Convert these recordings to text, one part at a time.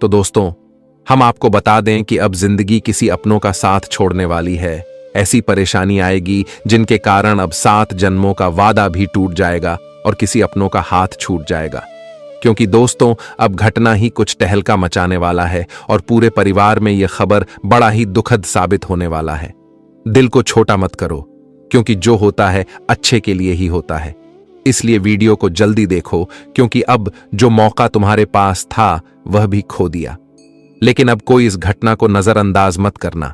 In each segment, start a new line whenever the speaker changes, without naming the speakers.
तो दोस्तों, हम आपको बता दें कि अब जिंदगी किसी अपनों का साथ छोड़ने वाली है। ऐसी परेशानी आएगी जिनके कारण अब 7 जन्मों का वादा भी टूट जाएगा और किसी अपनों का हाथ छूट जाएगा। क्योंकि दोस्तों, अब घटना ही कुछ तहलका मचाने वाला है और पूरे परिवार में यह खबर बड़ा ही दुखद साबित होने वाला है। दिल को छोटा मत करो, क्योंकि जो होता है अच्छे के लिए ही होता है। इसलिए वीडियो को जल्दी देखो, क्योंकि अब जो मौका तुम्हारे पास था वह भी खो दिया। लेकिन अब कोई इस घटना को नजरअंदाज मत करना,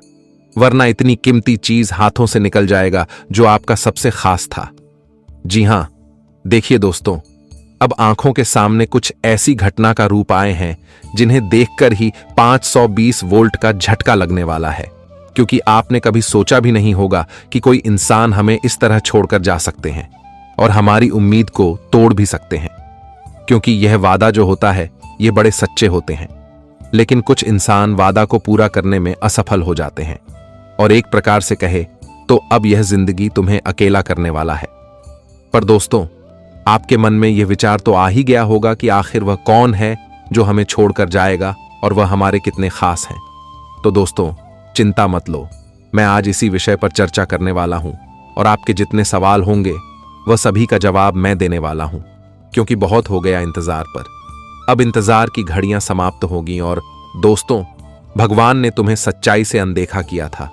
वरना इतनी कीमती चीज हाथों से निकल जाएगा जो आपका सबसे खास था। जी हां, देखिए दोस्तों, अब आंखों के सामने कुछ ऐसी घटना का रूप आए हैं जिन्हें देखकर ही 520 वोल्ट का झटका लगने वाला है। क्योंकि आपने कभी सोचा भी नहीं होगा कि कोई इंसान हमें इस तरह छोड़कर जा सकते हैं और हमारी उम्मीद को तोड़ भी सकते हैं। क्योंकि यह वादा जो होता है ये बड़े सच्चे होते हैं, लेकिन कुछ इंसान वादा को पूरा करने में असफल हो जाते हैं। और एक प्रकार से कहे तो अब यह जिंदगी तुम्हें अकेला करने वाला है। पर दोस्तों, आपके मन में यह विचार तो आ ही गया होगा कि आखिर वह कौन है जो हमें छोड़कर जाएगा और वह हमारे कितने खास हैं। तो दोस्तों, चिंता मत लो, मैं आज इसी विषय पर चर्चा करने वाला हूं और आपके जितने सवाल होंगे वह सभी का जवाब मैं देने वाला हूं। क्योंकि बहुत हो गया इंतजार पर, अब इंतजार की घड़ियां समाप्त होगी। और दोस्तों, भगवान ने तुम्हें सच्चाई से अनदेखा किया था,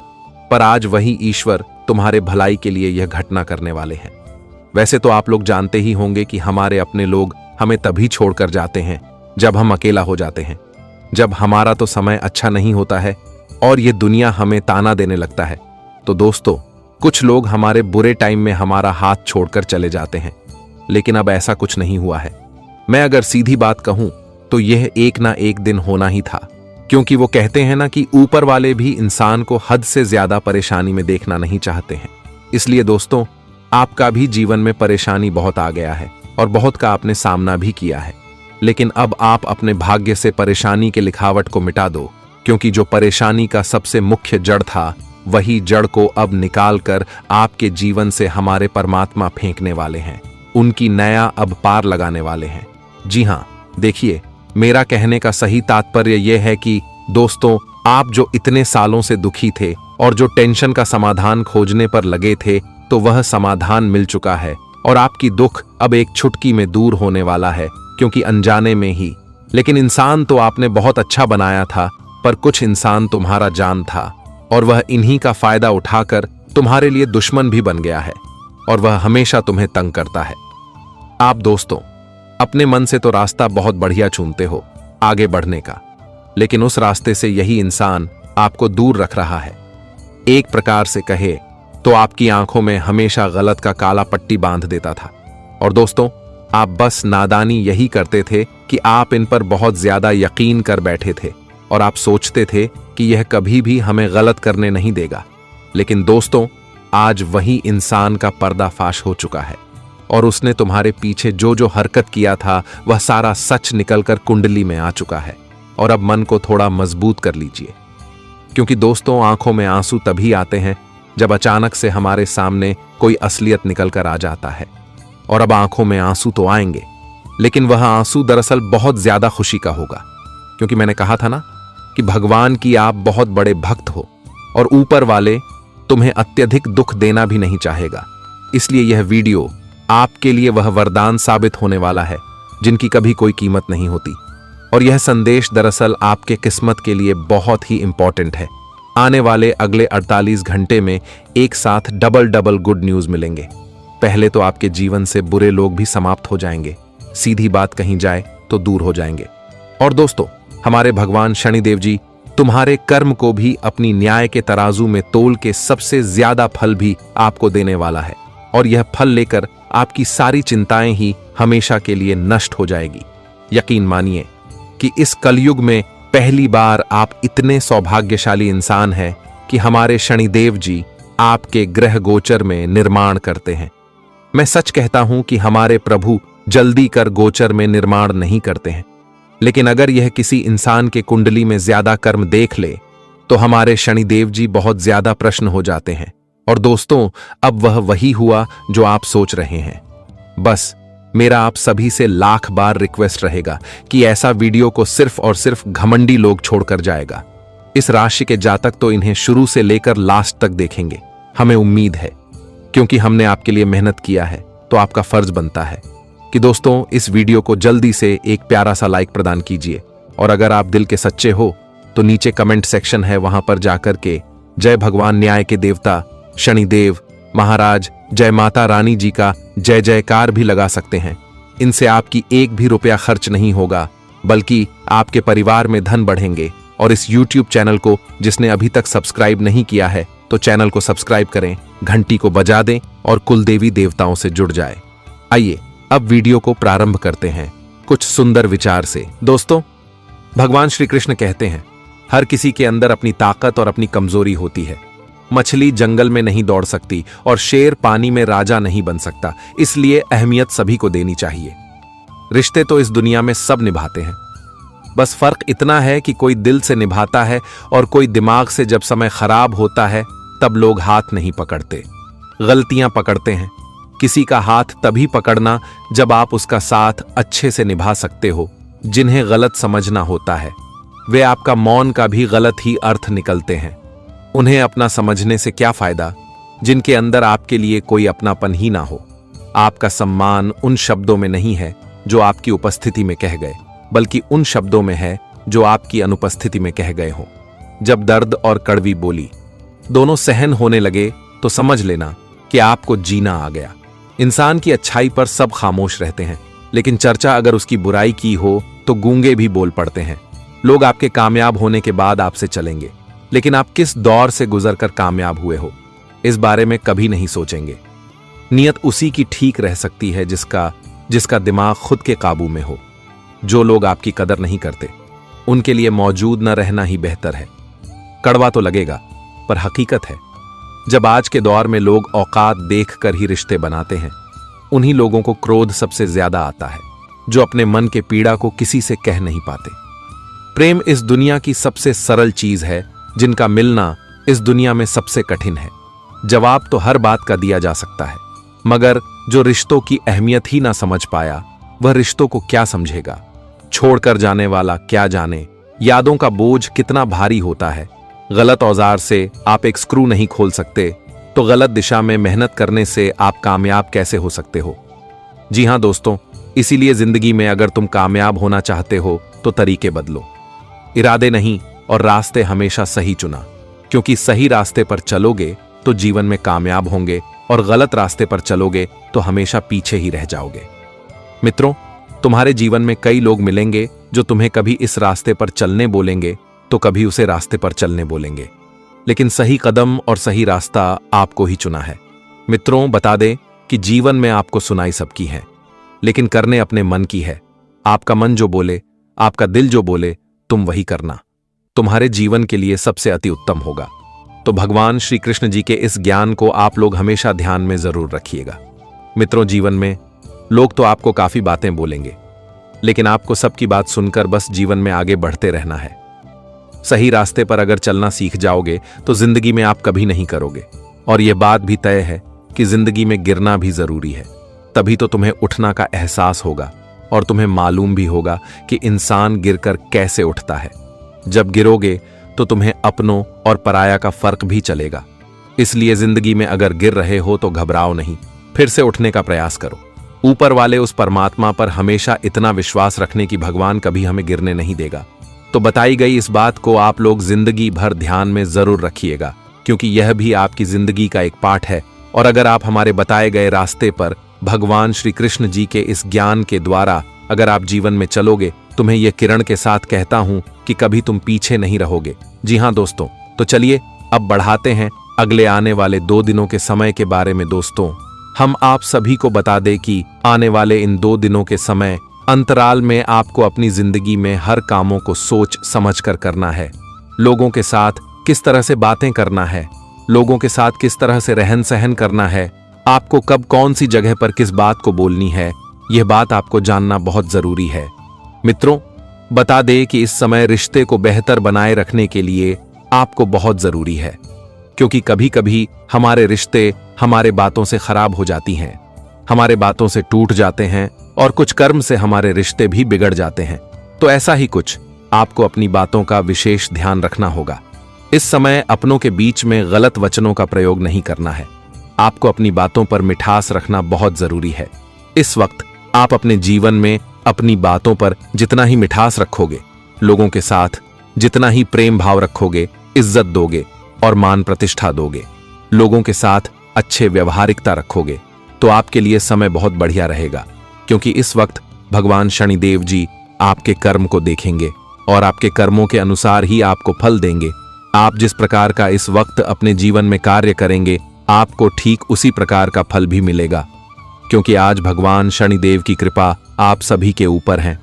पर आज वही ईश्वर तुम्हारे भलाई के लिए यह घटना करने वाले हैं। वैसे तो आप लोग जानते ही होंगे कि हमारे अपने लोग हमें तभी छोड़कर जाते हैं जब हम अकेला हो जाते हैं, जब हमारा तो समय अच्छा नहीं होता है और ये दुनिया हमें ताना देने लगता है। तो दोस्तों, कुछ लोग हमारे बुरे टाइम में हमारा हाथ छोड़कर चले जाते हैं, लेकिन अब ऐसा कुछ नहीं हुआ है। मैं अगर सीधी बात कहूं तो यह एक ना एक दिन होना ही था। क्योंकि वो कहते हैं ना कि ऊपर वाले भी इंसान को हद से ज्यादा परेशानी में देखना नहीं चाहते हैं। इसलिए दोस्तों, आपका भी जीवन में परेशानी बहुत आ गया है और बहुत का आपने सामना भी किया है। लेकिन अब आप अपने भाग्य से परेशानी के लिखावट को मिटा दो, क्योंकि जो परेशानी का सबसे मुख्य जड़ था वही जड़ को अब निकालकर आपके जीवन से हमारे परमात्मा फेंकने वाले हैं। उनकी नया अब पार लगाने वाले हैं। जी हां, देखिए, मेरा कहने का सही तात्पर्य यह है कि दोस्तों, आप जो इतने सालों से दुखी थे और जो टेंशन का समाधान खोजने पर लगे थे, तो वह समाधान मिल चुका है और आपकी दुख अब एक चुटकी में दूर होने वाला है। क्योंकि अनजाने में ही, लेकिन इंसान तो आपने बहुत अच्छा बनाया था, पर कुछ इंसान तुम्हारा जान था और वह इन्हीं का फायदा उठाकर तुम्हारे लिए दुश्मन भी बन गया है और वह हमेशा तुम्हें तंग करता है। आप दोस्तों, अपने मन से तो रास्ता बहुत बढ़िया चुनते हो आगे बढ़ने का, लेकिन उस रास्ते से यही इंसान आपको दूर रख रहा है। एक प्रकार से कहे तो आपकी आंखों में हमेशा गलत का काला पट्टी बांध देता था। और दोस्तों, आप बस नादानी यही करते थे कि आप इन पर बहुत ज्यादा यकीन कर बैठे थे और आप सोचते थे कि यह कभी भी हमें गलत करने नहीं देगा। लेकिन दोस्तों, आज वही इंसान का पर्दाफाश हो चुका है और उसने तुम्हारे पीछे जो जो हरकत किया था वह सारा सच निकलकर कुंडली में आ चुका है। और अब मन को थोड़ा मजबूत कर लीजिए, क्योंकि दोस्तों, आंखों में आंसू तभी आते हैं जब अचानक से हमारे सामने कोई असलियत निकल कर आ जाता है। और अब आंखों में आंसू तो आएंगे, लेकिन वह आंसू दरअसल बहुत ज्यादा खुशी का होगा। क्योंकि मैंने कहा था ना कि भगवान की आप बहुत बड़े भक्त हो और ऊपर वाले तुम्हें अत्यधिक दुख देना भी नहीं चाहेगा। इसलिए यह वीडियो आपके लिए वह वरदान साबित होने वाला है जिनकी कभी कोई कीमत नहीं होती। और यह संदेश दरअसल आपके किस्मत के लिए बहुत ही इंपॉर्टेंट है। आने वाले अगले 48 घंटे में एक साथ डबल गुड न्यूज मिलेंगे। पहले तो आपके जीवन से बुरे लोग भी समाप्त हो जाएंगे, सीधी बात कही जाए तो दूर हो जाएंगे। और दोस्तों, हमारे भगवान शनिदेव जी तुम्हारे कर्म को भी अपनी न्याय के तराजू में तोल के सबसे ज्यादा फल भी आपको देने वाला है। और यह फल लेकर आपकी सारी चिंताएं ही हमेशा के लिए नष्ट हो जाएगी। यकीन मानिए कि इस कलयुग में पहली बार आप इतने सौभाग्यशाली इंसान हैं कि हमारे शनिदेव जी आपके ग्रह गोचर में निर्माण करते हैं। मैं सच कहता हूं कि हमारे प्रभु जल्दी कर गोचर में निर्माण नहीं करते हैं, लेकिन अगर यह किसी इंसान के कुंडली में ज्यादा कर्म देख ले तो हमारे शनिदेव जी बहुत ज्यादा प्रश्न हो जाते हैं। और दोस्तों, अब वह वही हुआ जो आप सोच रहे हैं। बस मेरा आप सभी से लाख बार रिक्वेस्ट रहेगा कि ऐसा वीडियो को सिर्फ और सिर्फ घमंडी लोग छोड़कर जाएगा। इस राशि के जातक तो इन्हें शुरू से लेकर लास्ट तक देखेंगे। हमें उम्मीद है, क्योंकि हमने आपके लिए मेहनत किया है, तो आपका फर्ज बनता है कि दोस्तों इस वीडियो को जल्दी से एक प्यारा सा लाइक प्रदान कीजिए। और अगर आप दिल के सच्चे हो तो नीचे कमेंट सेक्शन है, वहां पर जाकर के जय भगवान न्याय के देवता शनिदेव महाराज, जय माता रानी जी का जय जयकार भी लगा सकते हैं। इनसे आपकी एक भी रुपया खर्च नहीं होगा, बल्कि आपके परिवार में धन बढ़ेंगे। और इस YouTube चैनल को जिसने अभी तक सब्सक्राइब नहीं किया है तो चैनल को सब्सक्राइब करें, घंटी को बजा दें और कुलदेवी देवताओं से जुड़ जाए। आइए अब वीडियो को प्रारंभ करते हैं कुछ सुंदर विचार से। दोस्तों, भगवान श्री कृष्ण कहते हैं, हर किसी के अंदर अपनी ताकत और अपनी कमजोरी होती है। मछली जंगल में नहीं दौड़ सकती और शेर पानी में राजा नहीं बन सकता, इसलिए अहमियत सभी को देनी चाहिए। रिश्ते तो इस दुनिया में सब निभाते हैं, बस फर्क इतना है कि कोई दिल से निभाता है और कोई दिमाग से। जब समय खराब होता है तब लोग हाथ नहीं पकड़ते, गलतियां पकड़ते हैं। किसी का हाथ तभी पकड़ना जब आप उसका साथ अच्छे से निभा सकते हो। जिन्हें गलत समझना होता है वे आपका मौन का भी गलत ही अर्थ निकलते हैं। उन्हें अपना समझने से क्या फायदा जिनके अंदर आपके लिए कोई अपनापन ही ना हो। आपका सम्मान उन शब्दों में नहीं है जो आपकी उपस्थिति में कह गए, बल्कि उन शब्दों में है जो आपकी अनुपस्थिति में कह गए हों। जब दर्द और कड़वी बोली दोनों सहन होने लगे तो समझ लेना कि आपको जीना आ गया। इंसान की अच्छाई पर सब खामोश रहते हैं, लेकिन चर्चा अगर उसकी बुराई की हो तो गूंगे भी बोल पड़ते हैं। लोग आपके कामयाब होने के बाद आपसे चलेंगे, लेकिन आप किस दौर से गुजरकर कामयाब हुए हो इस बारे में कभी नहीं सोचेंगे। नियत उसी की ठीक रह सकती है जिसका दिमाग खुद के काबू में हो। जो लोग आपकी कदर नहीं करते उनके लिए मौजूद न रहना ही बेहतर है। कड़वा तो लगेगा पर हकीकत है। जब आज के दौर में लोग औकात देखकर ही रिश्ते बनाते हैं, उन्हीं लोगों को क्रोध सबसे ज्यादा आता है जो अपने मन के पीड़ा को किसी से कह नहीं पाते। प्रेम इस दुनिया की सबसे सरल चीज है, जिनका मिलना इस दुनिया में सबसे कठिन है। जवाब तो हर बात का दिया जा सकता है, मगर जो रिश्तों की अहमियत ही ना समझ पाया वह रिश्तों को क्या समझेगा। छोड़कर जाने वाला क्या जाने यादों का बोझ कितना भारी होता है। गलत औजार से आप एक स्क्रू नहीं खोल सकते, तो गलत दिशा में मेहनत करने से आप कामयाब कैसे हो सकते हो। जी हां दोस्तों, इसीलिए जिंदगी में अगर तुम कामयाब होना चाहते हो तो तरीके बदलो, इरादे नहीं, और रास्ते हमेशा सही चुना। क्योंकि सही रास्ते पर चलोगे तो जीवन में कामयाब होंगे, और गलत रास्ते पर चलोगे तो हमेशा पीछे ही रह जाओगे। मित्रों, तुम्हारे जीवन में कई लोग मिलेंगे जो तुम्हें कभी इस रास्ते पर चलने बोलेंगे तो कभी उसे रास्ते पर चलने बोलेंगे, लेकिन सही कदम और सही रास्ता आपको ही चुना है। मित्रों, बता दें कि जीवन में आपको सुनाई सबकी है, लेकिन करने अपने मन की है। आपका मन जो बोले, आपका दिल जो बोले, तुम वही करना। तुम्हारे जीवन के लिए सबसे अति उत्तम होगा। तो भगवान श्री कृष्ण जी के इस ज्ञान को आप लोग हमेशा ध्यान में जरूर रखिएगा। मित्रों, जीवन में लोग तो आपको काफी बातें बोलेंगे, लेकिन आपको सबकी बात सुनकर बस जीवन में आगे बढ़ते रहना है। सही रास्ते पर अगर चलना सीख जाओगे तो जिंदगी में आप कभी नहीं करोगे। और यह बात भी तय है कि जिंदगी में गिरना भी जरूरी है, तभी तो तुम्हें उठना का एहसास होगा और तुम्हें मालूम भी होगा कि इंसान गिरकर कैसे उठता है। जब गिरोगे तो तुम्हें अपनों और पराया का फर्क भी चलेगा। इसलिए जिंदगी में अगर गिर रहे हो तो घबराओ नहीं, फिर से उठने का प्रयास करो। ऊपर वाले उस परमात्मा पर हमेशा इतना विश्वास रखने की भगवान कभी हमें गिरने नहीं देगा। तो बताई गई इस बात को आप लोग जिंदगी भर ध्यान में जरूर रखिएगा, क्योंकि यह भी आपकी जिंदगी का एक पार्ट है। और अगर आप हमारे बताए गए रास्ते पर भगवान श्री कृष्ण जी के इस ज्ञान के द्वारा अगर आप जीवन में चलोगे, तुम्हें यह किरण के साथ कहता हूं कि कभी तुम पीछे नहीं रहोगे। जी हां दोस्तों, तो चलिए अब बढ़ाते हैं अगले आने वाले 2 दिनों के समय के बारे में। दोस्तों, हम आप सभी को बता दें कि आने वाले इन 2 दिनों के समय अंतराल में आपको अपनी जिंदगी में हर कामों को सोच समझकर करना है। लोगों के साथ किस तरह से बातें करना है, लोगों के साथ किस तरह से रहन सहन करना है, आपको कब कौन सी जगह पर किस बात को बोलनी है, यह बात आपको जानना बहुत जरूरी है। मित्रों, बता दें कि इस समय रिश्ते को बेहतर बनाए रखने के लिए आपको बहुत जरूरी है, क्योंकि कभी कभी हमारे रिश्ते हमारे बातों से खराब हो जाती हैं। हमारे बातों से टूट जाते हैं और कुछ कर्म से हमारे रिश्ते भी बिगड़ जाते हैं। तो ऐसा ही कुछ आपको अपनी बातों का विशेष ध्यान रखना होगा। इस समय अपनों के बीच में गलत वचनों का प्रयोग नहीं करना है। आपको अपनी बातों पर मिठास रखना बहुत जरूरी है। इस वक्त आप अपने जीवन में अपनी बातों पर जितना ही मिठास रखोगे, लोगों के साथ जितना ही प्रेम भाव रखोगे, इज्जत दोगे और मान प्रतिष्ठा दोगे, लोगों के साथ अच्छे व्यवहारिकता रखोगे, तो आपके लिए समय बहुत बढ़िया रहेगा। क्योंकि इस वक्त भगवान शनिदेव जी आपके कर्म को देखेंगे और आपके कर्मों के अनुसार ही आपको फल देंगे। आप जिस प्रकार का इस वक्त अपने जीवन में कार्य करेंगे, आपको ठीक उसी प्रकार का फल भी मिलेगा। क्योंकि आज भगवान शनिदेव की कृपा आप सभी के ऊपर है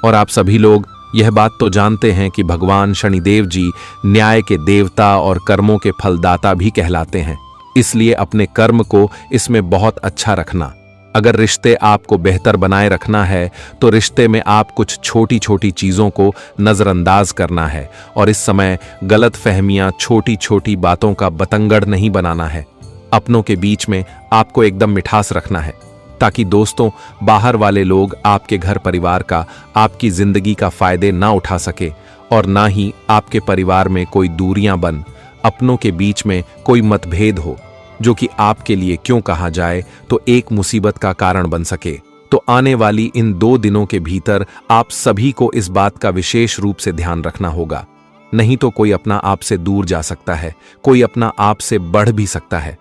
और आप सभी लोग यह बात तो जानते हैं कि भगवान शनिदेव जी न्याय के देवता और कर्मों के फलदाता भी कहलाते हैं। इसलिए अपने कर्म को इसमें बहुत अच्छा रखना। अगर रिश्ते आपको बेहतर बनाए रखना है तो रिश्ते में आप कुछ छोटी छोटी चीजों को नजरअंदाज करना है और इस समय गलत फहमियां, छोटी छोटी बातों का बतंगड़ नहीं बनाना है। अपनों के बीच में आपको एकदम मिठास रखना है ताकि दोस्तों, बाहर वाले लोग आपके घर परिवार का, आपकी जिंदगी का फायदे ना उठा सके और ना ही आपके परिवार में कोई दूरियां बन, अपनों के बीच में कोई मतभेद हो जो कि आपके लिए क्यों कहा जाए तो एक मुसीबत का कारण बन सके। तो आने वाली इन 2 दिनों के भीतर आप सभी को इस बात का विशेष रूप से ध्यान रखना होगा। नहीं तो कोई अपना आपसे दूर जा सकता है, कोई अपना आपसे बढ़ भी सकता है।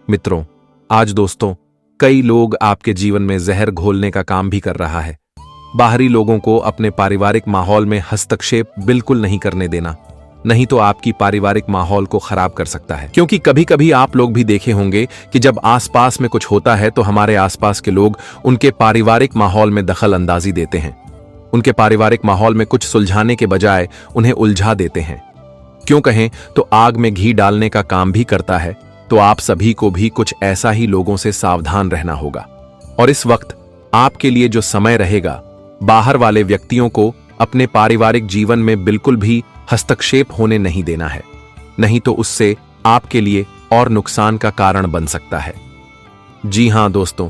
मित्रों, आज दोस्तों, कई लोग आपके जीवन में जहर घोलने का काम भी कर रहा है। बाहरी लोगों को अपने पारिवारिक माहौल में हस्तक्षेप बिल्कुल नहीं करने देना, नहीं तो आपकी पारिवारिक माहौल को खराब कर सकता है। क्योंकि कभी कभी आप लोग भी देखे होंगे कि जब आसपास में कुछ होता है तो हमारे आसपास के लोग उनके पारिवारिक माहौल में दखल अंदाजी देते हैं। उनके पारिवारिक माहौल में कुछ सुलझाने के बजाय उन्हें उलझा देते हैं। क्यों कहें तो आग में घी डालने का काम भी करता है। तो आप सभी को भी कुछ ऐसा ही लोगों से सावधान रहना होगा। और इस वक्त आपके लिए जो समय रहेगा, बाहर वाले व्यक्तियों को अपने पारिवारिक जीवन में बिल्कुल भी हस्तक्षेप होने नहीं देना है, नहीं तो उससे आपके लिए और नुकसान का कारण बन सकता है। जी हां दोस्तों,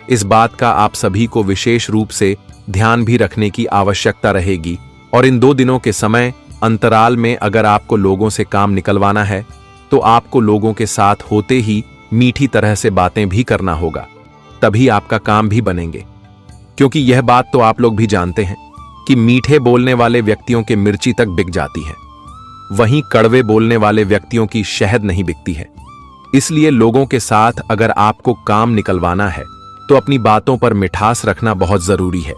इस बात का आप सभी को विशेष रूप से ध्यान भी रखने की आवश्यकता रहेगी। और इन 2 दिनों के समय अंतराल में अगर आपको लोगों से काम निकलवाना है तो आपको लोगों के साथ होते ही मीठी तरह से बातें भी करना होगा, तभी आपका काम भी बनेंगे। क्योंकि यह बात तो आप लोग भी जानते हैं कि मीठे बोलने वाले व्यक्तियों के मिर्ची तक बिक जाती है, वहीं कड़वे बोलने वाले व्यक्तियों की शहद नहीं बिकती है। इसलिए लोगों के साथ अगर आपको काम निकलवाना है तो अपनी बातों पर मिठास रखना बहुत जरूरी है,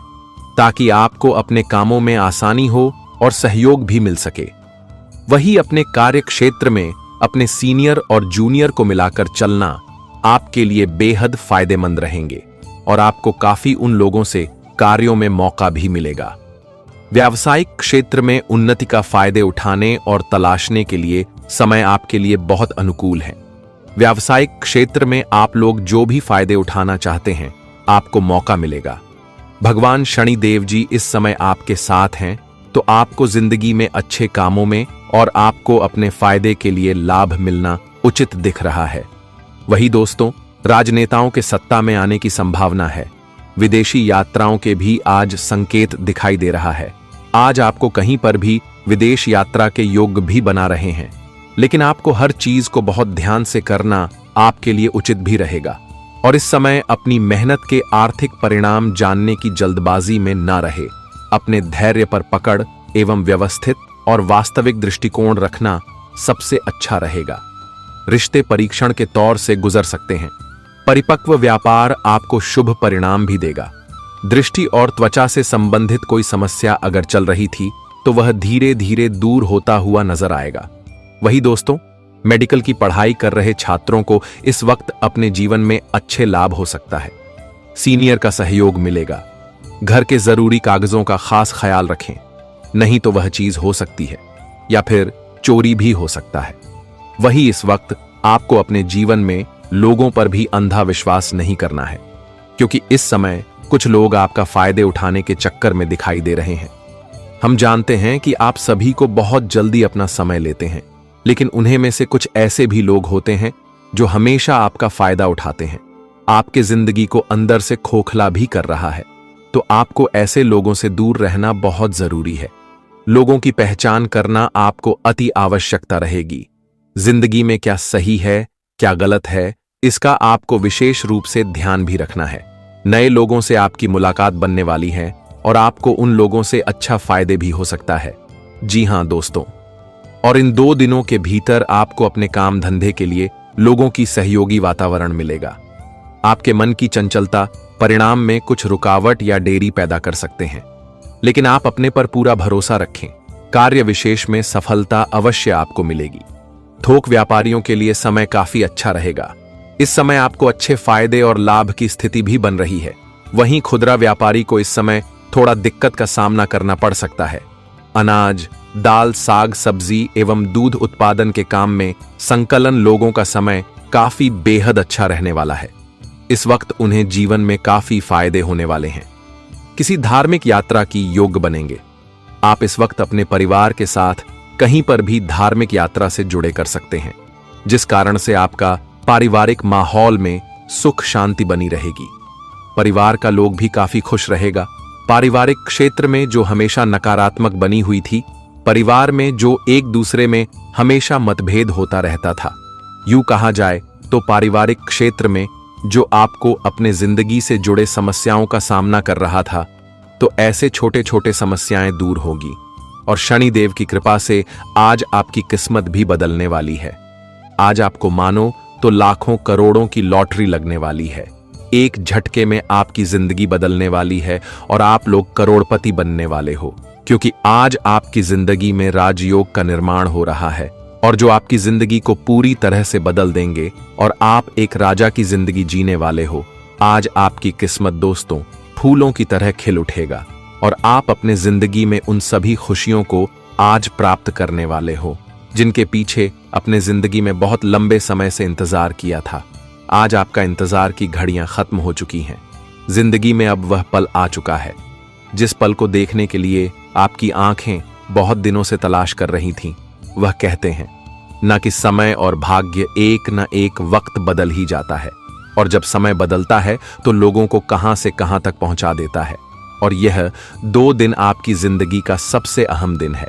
ताकि आपको अपने कामों में आसानी हो और सहयोग भी मिल सके। वही अपने कार्य क्षेत्र में अपने सीनियर और जूनियर को मिलाकर चलना आपके लिए बेहद फायदेमंद रहेंगे और आपको काफी उन लोगों से कार्यों में मौका भी मिलेगा। व्यावसायिक क्षेत्र में उन्नति का फायदे उठाने और तलाशने के लिए समय आपके लिए बहुत अनुकूल है। व्यावसायिक क्षेत्र में आप लोग जो भी फायदे उठाना चाहते हैं, आपको मौका मिलेगा। भगवान शनिदेव जी इस समय आपके साथ हैं, तो आपको जिंदगी में अच्छे कामों में और आपको अपने फायदे के लिए लाभ मिलना उचित दिख रहा है। वही दोस्तों, राजनेताओं के सत्ता में आने की संभावना है। विदेशी यात्राओं के भी आज संकेत दिखाई दे रहा है। आज आपको कहीं पर भी विदेश यात्रा के योग भी बना रहे हैं, लेकिन आपको हर चीज को बहुत ध्यान से करना आपके लिए उचित भी रहेगा। और इस समय अपनी मेहनत के आर्थिक परिणाम जानने की जल्दबाजी में ना रहे। अपने धैर्य पर पकड़ एवं व्यवस्थित और वास्तविक दृष्टिकोण रखना सबसे अच्छा रहेगा। रिश्ते परीक्षण के तौर से गुजर सकते हैं। परिपक्व व्यापार आपको शुभ परिणाम भी देगा। दृष्टि और त्वचा से संबंधित कोई समस्या अगर चल रही थी तो वह धीरे धीरे दूर होता हुआ नजर आएगा। वही दोस्तों, मेडिकल की पढ़ाई कर रहे छात्रों को इस वक्त अपने जीवन में अच्छे लाभ हो सकता है। सीनियर का सहयोग मिलेगा। घर के जरूरी कागजों का खास ख्याल रखें, नहीं तो वह चीज हो सकती है या फिर चोरी भी हो सकता है। वही इस वक्त आपको अपने जीवन में लोगों पर भी अंधा विश्वास नहीं करना है, क्योंकि इस समय कुछ लोग आपका फायदे उठाने के चक्कर में दिखाई दे रहे हैं। हम जानते हैं कि आप सभी को बहुत जल्दी अपना समय लेते हैं, लेकिन उन्हें में से कुछ ऐसे भी लोग होते हैं जो हमेशा आपका फायदा उठाते हैं। आपके जिंदगी को अंदर से खोखला भी कर रहा है, तो आपको ऐसे लोगों से दूर रहना बहुत जरूरी है। लोगों की पहचान करना आपको अति आवश्यकता रहेगी। जिंदगी में क्या सही है, क्या गलत है, इसका आपको विशेष रूप से ध्यान भी रखना है। नए लोगों से आपकी मुलाकात बनने वाली है और आपको उन लोगों से अच्छा फायदे भी हो सकता है। जी हां दोस्तों, और इन 2 दिनों के भीतर आपको अपने काम धंधे के लिए लोगों की सहयोगी वातावरण मिलेगा। आपके मन की चंचलता परिणाम में कुछ रुकावट या देरी पैदा कर सकते हैं, लेकिन आप अपने पर पूरा भरोसा रखें। कार्य विशेष में सफलता अवश्य आपको मिलेगी। थोक व्यापारियों के लिए समय काफी अच्छा रहेगा। इस समय आपको अच्छे फायदे और लाभ की स्थिति भी बन रही है। वहीं खुदरा व्यापारी को इस समय थोड़ा दिक्कत का सामना करना पड़ सकता है। अनाज, दाल, साग, सब्जी एवं दूध उत्पादन के काम में संकलन लोगों का समय काफी बेहद अच्छा रहने वाला है। इस वक्त उन्हें जीवन में काफी फायदे होने वाले हैं। किसी धार्मिक यात्रा की योग्य बनेंगे। आप इस वक्त अपने परिवार के साथ कहीं पर भी धार्मिक यात्रा से जुड़े कर सकते हैं, जिस कारण से आपका पारिवारिक माहौल में सुख शांति बनी रहेगी। परिवार का लोग भी काफी खुश रहेगा। पारिवारिक क्षेत्र में जो हमेशा नकारात्मक बनी हुई थी, परिवार में जो एक दूसरे में हमेशा मतभेद होता रहता था, यूं कहा जाए तो पारिवारिक क्षेत्र में जो आपको अपने जिंदगी से जुड़े समस्याओं का सामना कर रहा था, तो ऐसे छोटे छोटे समस्याएं दूर होगी और शनिदेव की कृपा से आज आपकी किस्मत भी बदलने वाली है। आज आपको मानो तो लाखों करोड़ों की लॉटरी लगने वाली है। एक झटके में आपकी जिंदगी बदलने वाली है और आप लोग करोड़पति बनने वाले हो, क्योंकि आज आपकी जिंदगी में राजयोग का निर्माण हो रहा है और जो आपकी जिंदगी को पूरी तरह से बदल देंगे और आप एक राजा की जिंदगी जीने वाले हो। आज आपकी किस्मत दोस्तों फूलों की तरह खिल उठेगा और आप अपने जिंदगी में उन सभी खुशियों को आज प्राप्त करने वाले हो जिनके पीछे अपने जिंदगी में बहुत लंबे समय से इंतजार किया था। आज आपका इंतजार की घड़ियां खत्म हो चुकी हैं। जिंदगी में अब वह पल आ चुका है जिस पल को देखने के लिए आपकी आंखें बहुत दिनों से तलाश कर रही थीं। वह कहते हैं न कि समय और भाग्य एक न एक वक्त बदल ही जाता है, और जब समय बदलता है तो लोगों को कहां से कहां तक पहुंचा देता है। और यह 2 दिन आपकी जिंदगी का सबसे अहम दिन है।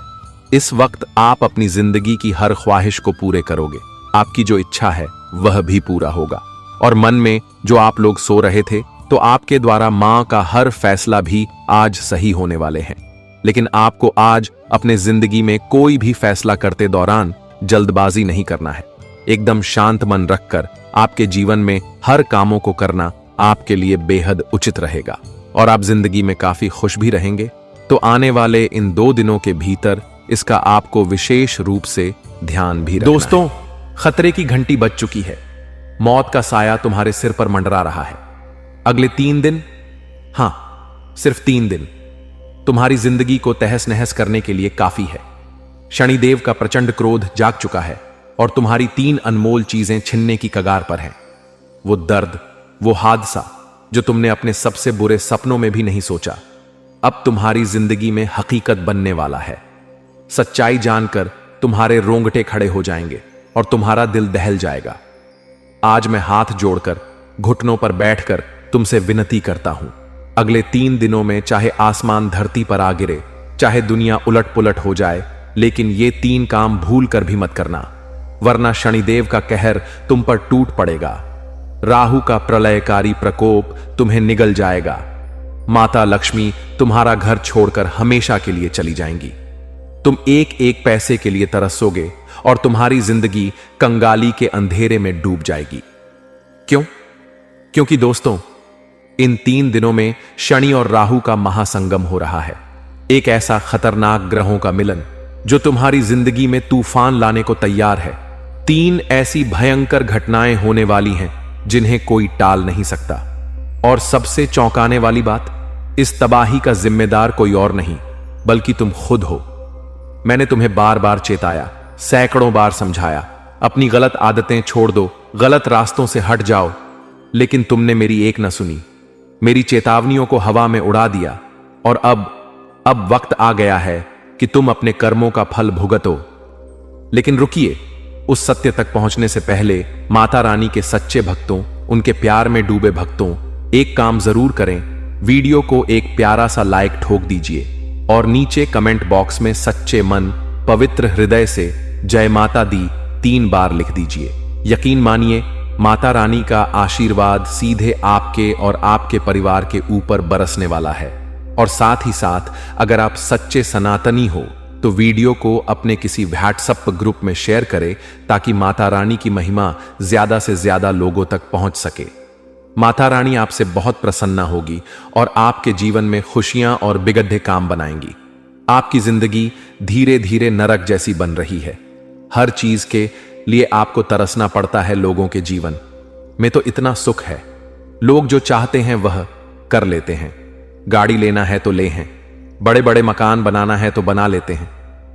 इस वक्त आप अपनी जिंदगी की हर ख्वाहिश को पूरे करोगे। आपकी जो इच्छा है वह भी पूरा होगा। और मन में जो आप लोग सो रहे थे, तो आपके द्वारा मां का हर फैसला भी आज सही होने वाले हैं। लेकिन आपको आज अपने जिंदगी में कोई भी फैसला करते दौरान जल्दबाजी नहीं करना है। एकदम शांत मन रखकर आपके जीवन में हर कामों को करना आपके लिए बेहद उचित रहेगा और आप जिंदगी में काफी खुश भी रहेंगे। तो आने वाले इन 2 दिनों के भीतर इसका आपको विशेष रूप से ध्यान भी रखना है। दोस्तों, खतरे की घंटी बज चुकी है। मौत का साया तुम्हारे सिर पर मंडरा रहा है। अगले 3 दिन, हां सिर्फ 3 दिन तुम्हारी जिंदगी को तहस नहस करने के लिए काफी है। शनिदेव का प्रचंड क्रोध जाग चुका है और तुम्हारी 3 अनमोल चीजें छिनने की कगार पर हैं। वो दर्द, वो हादसा जो तुमने अपने सबसे बुरे सपनों में भी नहीं सोचा, अब तुम्हारी जिंदगी में हकीकत बनने वाला है। सच्चाई जानकर तुम्हारे रोंगटे खड़े हो जाएंगे और तुम्हारा दिल दहल जाएगा। आज मैं हाथ जोड़कर घुटनों पर बैठकर तुमसे विनती करता हूं, अगले 3 दिनों में चाहे आसमान धरती पर आ गिरे, चाहे दुनिया उलट पुलट हो जाए, लेकिन ये 3 काम भूल कर भी मत करना, वरना शनिदेव का कहर तुम पर टूट पड़ेगा। राहु का प्रलयकारी प्रकोप तुम्हें निगल जाएगा। माता लक्ष्मी तुम्हारा घर छोड़कर हमेशा के लिए चली जाएंगी। तुम एक एक पैसे के लिए तरसोगे और तुम्हारी जिंदगी कंगाली के अंधेरे में डूब जाएगी। क्यों? क्योंकि दोस्तों, इन 3 दिनों में शनि और राहु का महासंगम हो रहा है। एक ऐसा खतरनाक ग्रहों का मिलन जो तुम्हारी जिंदगी में तूफान लाने को तैयार है। 3 ऐसी भयंकर घटनाएं होने वाली हैं जिन्हें कोई टाल नहीं सकता। और सबसे चौंकाने वाली बात, इस तबाही का जिम्मेदार कोई और नहीं बल्कि तुम खुद हो। मैंने तुम्हें बार बार चेताया, सैकड़ों बार समझाया, अपनी गलत आदतें छोड़ दो, गलत रास्तों से हट जाओ, लेकिन तुमने मेरी एक न सुनी। मेरी चेतावनियों को हवा में उड़ा दिया और अब वक्त आ गया है कि तुम अपने कर्मों का फल भुगतो। लेकिन रुकिए, उस सत्य तक पहुंचने से पहले माता रानी के सच्चे भक्तों उनके प्यार में डूबे भक्तों, एक काम जरूर करें, वीडियो को एक प्यारा सा लाइक ठोक दीजिए और नीचे कमेंट बॉक्स में सच्चे मन, पवित्र हृदय से जय माता दी 3 बार लिख दीजिए। यकीन मानिए, माता रानी का आशीर्वाद सीधे आपके और आपके परिवार के ऊपर बरसने वाला है। और साथ ही साथ अगर आप सच्चे सनातनी हो तो वीडियो को अपने किसी व्हाट्सएप ग्रुप में शेयर करें ताकि माता रानी की महिमा ज्यादा से ज्यादा लोगों तक पहुंच सके। माता रानी आपसे बहुत प्रसन्न होगी और आपके जीवन में खुशियां और बिगड़े काम बनाएंगी। आपकी जिंदगी धीरे धीरे नरक जैसी बन रही है। हर चीज के लिए आपको तरसना पड़ता है। लोगों के जीवन में तो इतना सुख है, लोग जो चाहते हैं वह कर लेते हैं। गाड़ी लेना है तो ले हैं, बड़े बड़े मकान बनाना है तो बना लेते हैं।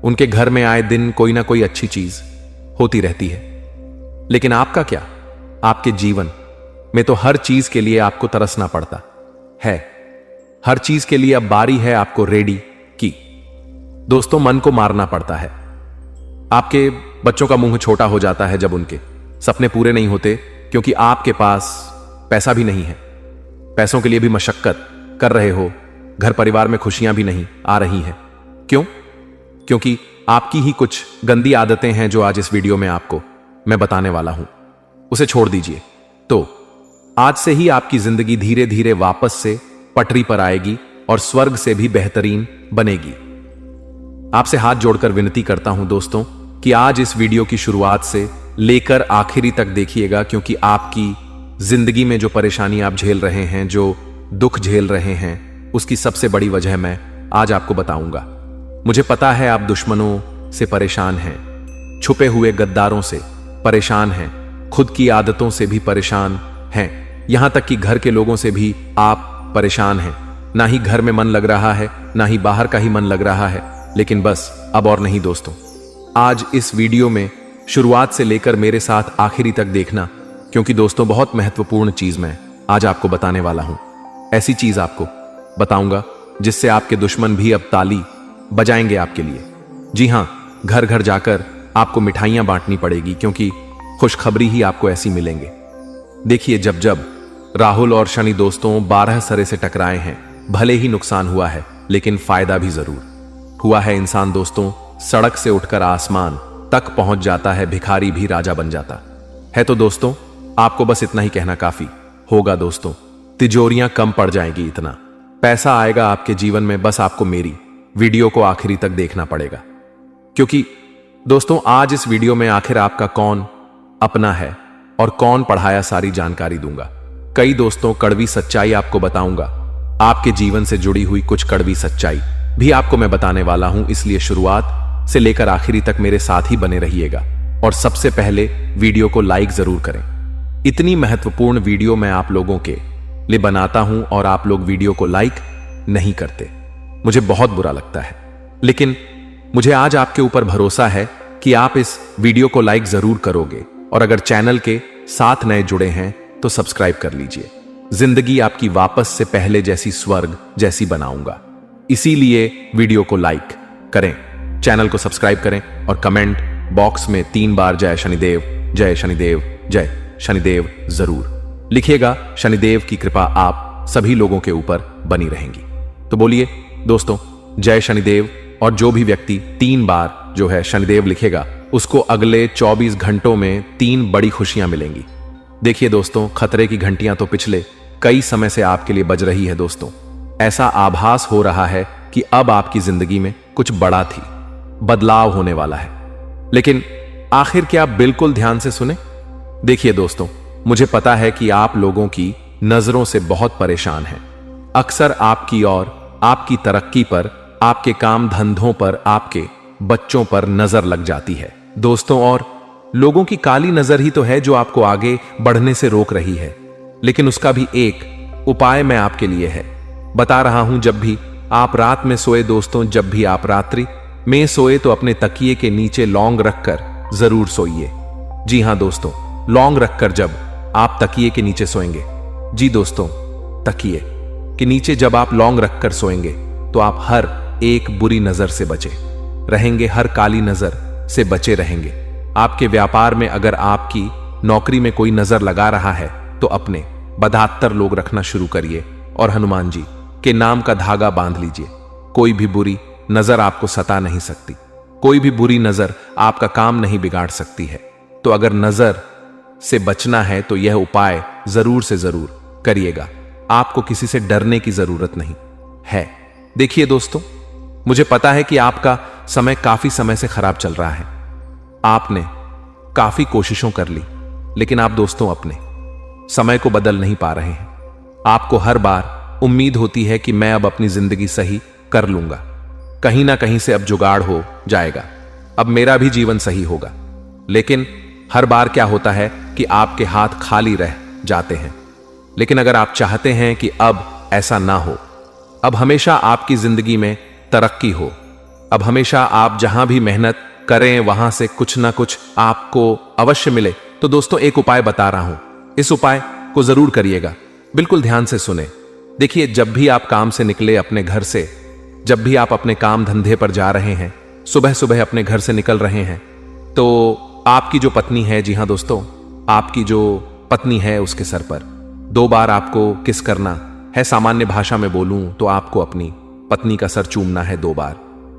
उनके घर में आए दिन कोई ना कोई अच्छी चीज होती रहती है। लेकिन आपका क्या? आपके जीवन में तो हर चीज के लिए आपको तरसना पड़ता है। हर चीज के लिए अब बारी है आपको रेडी की। दोस्तों, मन को मारना पड़ता है। आपके बच्चों का मुंह छोटा हो जाता है जब उनके सपने पूरे नहीं होते, क्योंकि आपके पास पैसा भी नहीं है। पैसों के लिए भी मशक्कत कर रहे हो, घर परिवार में खुशियां भी नहीं आ रही हैं। क्यों? क्योंकि आपकी ही कुछ गंदी आदतें हैं जो आज इस वीडियो में आपको मैं बताने वाला हूं। उसे छोड़ दीजिए तो आज से ही आपकी जिंदगी धीरे धीरे वापस से पटरी पर आएगी और स्वर्ग से भी बेहतरीन बनेगी। आपसे हाथ जोड़कर विनती करता हूं दोस्तों कि आज इस वीडियो की शुरुआत से लेकर आखिरी तक देखिएगा, क्योंकि आपकी जिंदगी में जो परेशानी आप झेल रहे हैं, जो दुख झेल रहे हैं, उसकी सबसे बड़ी वजह मैं आज आपको बताऊंगा। मुझे पता है आप दुश्मनों से परेशान हैं, छुपे हुए गद्दारों से परेशान हैं, खुद की आदतों से भी परेशान हैं, यहां तक कि घर के लोगों से भी आप परेशान हैं। ना ही घर में मन लग रहा है, ना ही बाहर का ही मन लग रहा है। लेकिन बस अब और नहीं दोस्तों, आज इस वीडियो में शुरुआत से लेकर मेरे साथ आखिरी तक देखना, क्योंकि दोस्तों बहुत महत्वपूर्ण चीज मैं आज आपको बताने वाला हूं। ऐसी चीज आपको बताऊंगा जिससे आपके दुश्मन भी अब ताली बजाएंगे आपके लिए। जी हां, घर घर जाकर आपको मिठाइयां बांटनी पड़ेगी, क्योंकि खुशखबरी ही आपको ऐसी मिलेंगे। देखिए, जब जब राहुल और शनि दोस्तों 12 सरे से टकराए हैं, भले ही नुकसान हुआ है लेकिन फायदा भी जरूर हुआ है। इंसान दोस्तों सड़क से उठकर आसमान तक पहुंच जाता है, भिखारी भी राजा बन जाता है। तो दोस्तों आपको बस इतना ही कहना काफी होगा दोस्तों। तिजोरियां कम पड़ जाएगी, इतना पैसा आएगा आपके जीवन में। बस आपको मेरी वीडियो को आखिरी तक देखना पड़ेगा, क्योंकि दोस्तों आज इस वीडियो में आखिर आपका कौन अपना है और कौन पढ़ाया सारी जानकारी दूंगा। कई दोस्तों कड़वी सच्चाई आपको बताऊंगा। आपके जीवन से जुड़ी हुई कुछ कड़वी सच्चाई भी आपको मैं बताने वाला हूं, इसलिए शुरुआत से लेकर आखिरी तक मेरे साथ ही बने रहिएगा। और सबसे पहले वीडियो को लाइक जरूर करें। इतनी महत्वपूर्ण वीडियो मैं आप लोगों के लिए बनाता हूं और आप लोग वीडियो को लाइक नहीं करते, मुझे बहुत बुरा लगता है। लेकिन मुझे आज आपके ऊपर भरोसा है कि आप इस वीडियो को लाइक जरूर करोगे, और अगर चैनल के साथ नए जुड़े हैं तो सब्सक्राइब कर लीजिए। जिंदगी आपकी वापस से पहले जैसी स्वर्ग जैसी बनाऊंगा, इसीलिए वीडियो को लाइक करें, चैनल को सब्सक्राइब करें और कमेंट बॉक्स में 3 बार जय शनिदेव, जय शनिदेव, जय शनिदेव जरूर लिखिएगा। शनिदेव की कृपा आप सभी लोगों के ऊपर बनी रहेंगी। तो बोलिए दोस्तों जय शनिदेव, और जो भी व्यक्ति 3 बार जो है शनिदेव लिखेगा उसको अगले 24 घंटों में 3 बड़ी खुशियां मिलेंगी। देखिए दोस्तों, खतरे की घंटियां तो पिछले कई समय से आपके लिए बज रही है दोस्तों। ऐसा आभास हो रहा है कि अब आपकी जिंदगी में कुछ बड़ा थी, बदलाव होने वाला है। लेकिन आखिर क्या? बिल्कुल ध्यान से सुने। देखिए दोस्तों, मुझे पता है कि आप लोगों की नजरों से बहुत परेशान हैं। अक्सर आपकी और आपकी तरक्की पर, आपके काम धंधों पर, आपके बच्चों पर नजर लग जाती है दोस्तों, और लोगों की काली नजर ही तो है जो आपको आगे बढ़ने से रोक रही है। लेकिन उसका भी एक उपाय मैं आपके लिए है बता रहा हूं। जब भी आप रात में सोए दोस्तों, जब भी आप रात्रि में सोए तो अपने तकिए के नीचे लौंग रखकर जरूर सोइए। जी हां दोस्तों, लौंग रखकर जब आप तकिए के नीचे सोएंगे, जी दोस्तों तकिए के नीचे जब आप लौंग रखकर सोएंगे तो आप हर एक बुरी नजर से बचे रहेंगे, हर काली नजर से बचे रहेंगे। आपके व्यापार में अगर आपकी नौकरी में कोई नजर लगा रहा है तो अपने 72 लोग रखना शुरू करिए और हनुमान जी के नाम का धागा बांध लीजिए। कोई भी बुरी नजर आपको सता नहीं सकती, कोई भी बुरी नजर आपका काम नहीं बिगाड़ सकती है। तो अगर नजर से बचना है तो यह उपाय जरूर से जरूर करिएगा। आपको किसी से डरने की जरूरत नहीं है। देखिए दोस्तों, मुझे पता है कि आपका समय काफी समय से खराब चल रहा है। आपने काफी कोशिशों कर ली, लेकिन आप दोस्तों अपने समय को बदल नहीं पा रहे हैं। आपको हर बार उम्मीद होती है कि मैं अब अपनी जिंदगी सही कर लूंगा, कहीं ना कहीं से अब जुगाड़ हो जाएगा, अब मेरा भी जीवन सही होगा। लेकिन हर बार क्या होता है कि आपके हाथ खाली रह जाते हैं। लेकिन अगर आप चाहते हैं कि अब ऐसा ना हो, अब हमेशा आपकी जिंदगी में तरक्की हो, अब हमेशा आप जहां भी मेहनत करें वहां से कुछ ना कुछ आपको अवश्य मिले, तो दोस्तों एक उपाय बता रहा हूं। इस उपाय को जरूर करिएगा, बिल्कुल ध्यान से सुने। देखिए, जब भी आप काम से निकले अपने घर से, जब भी आप अपने काम धंधे पर जा रहे हैं, सुबह सुबह अपने घर से निकल रहे हैं, तो आपकी जो पत्नी है, जी हां दोस्तों, आपकी जो पत्नी है उसके सर पर 2 बार आपको किस करना है। सामान्य भाषा में बोलूं तो आपको अपनी पत्नी का सर चूमना है 2 बार,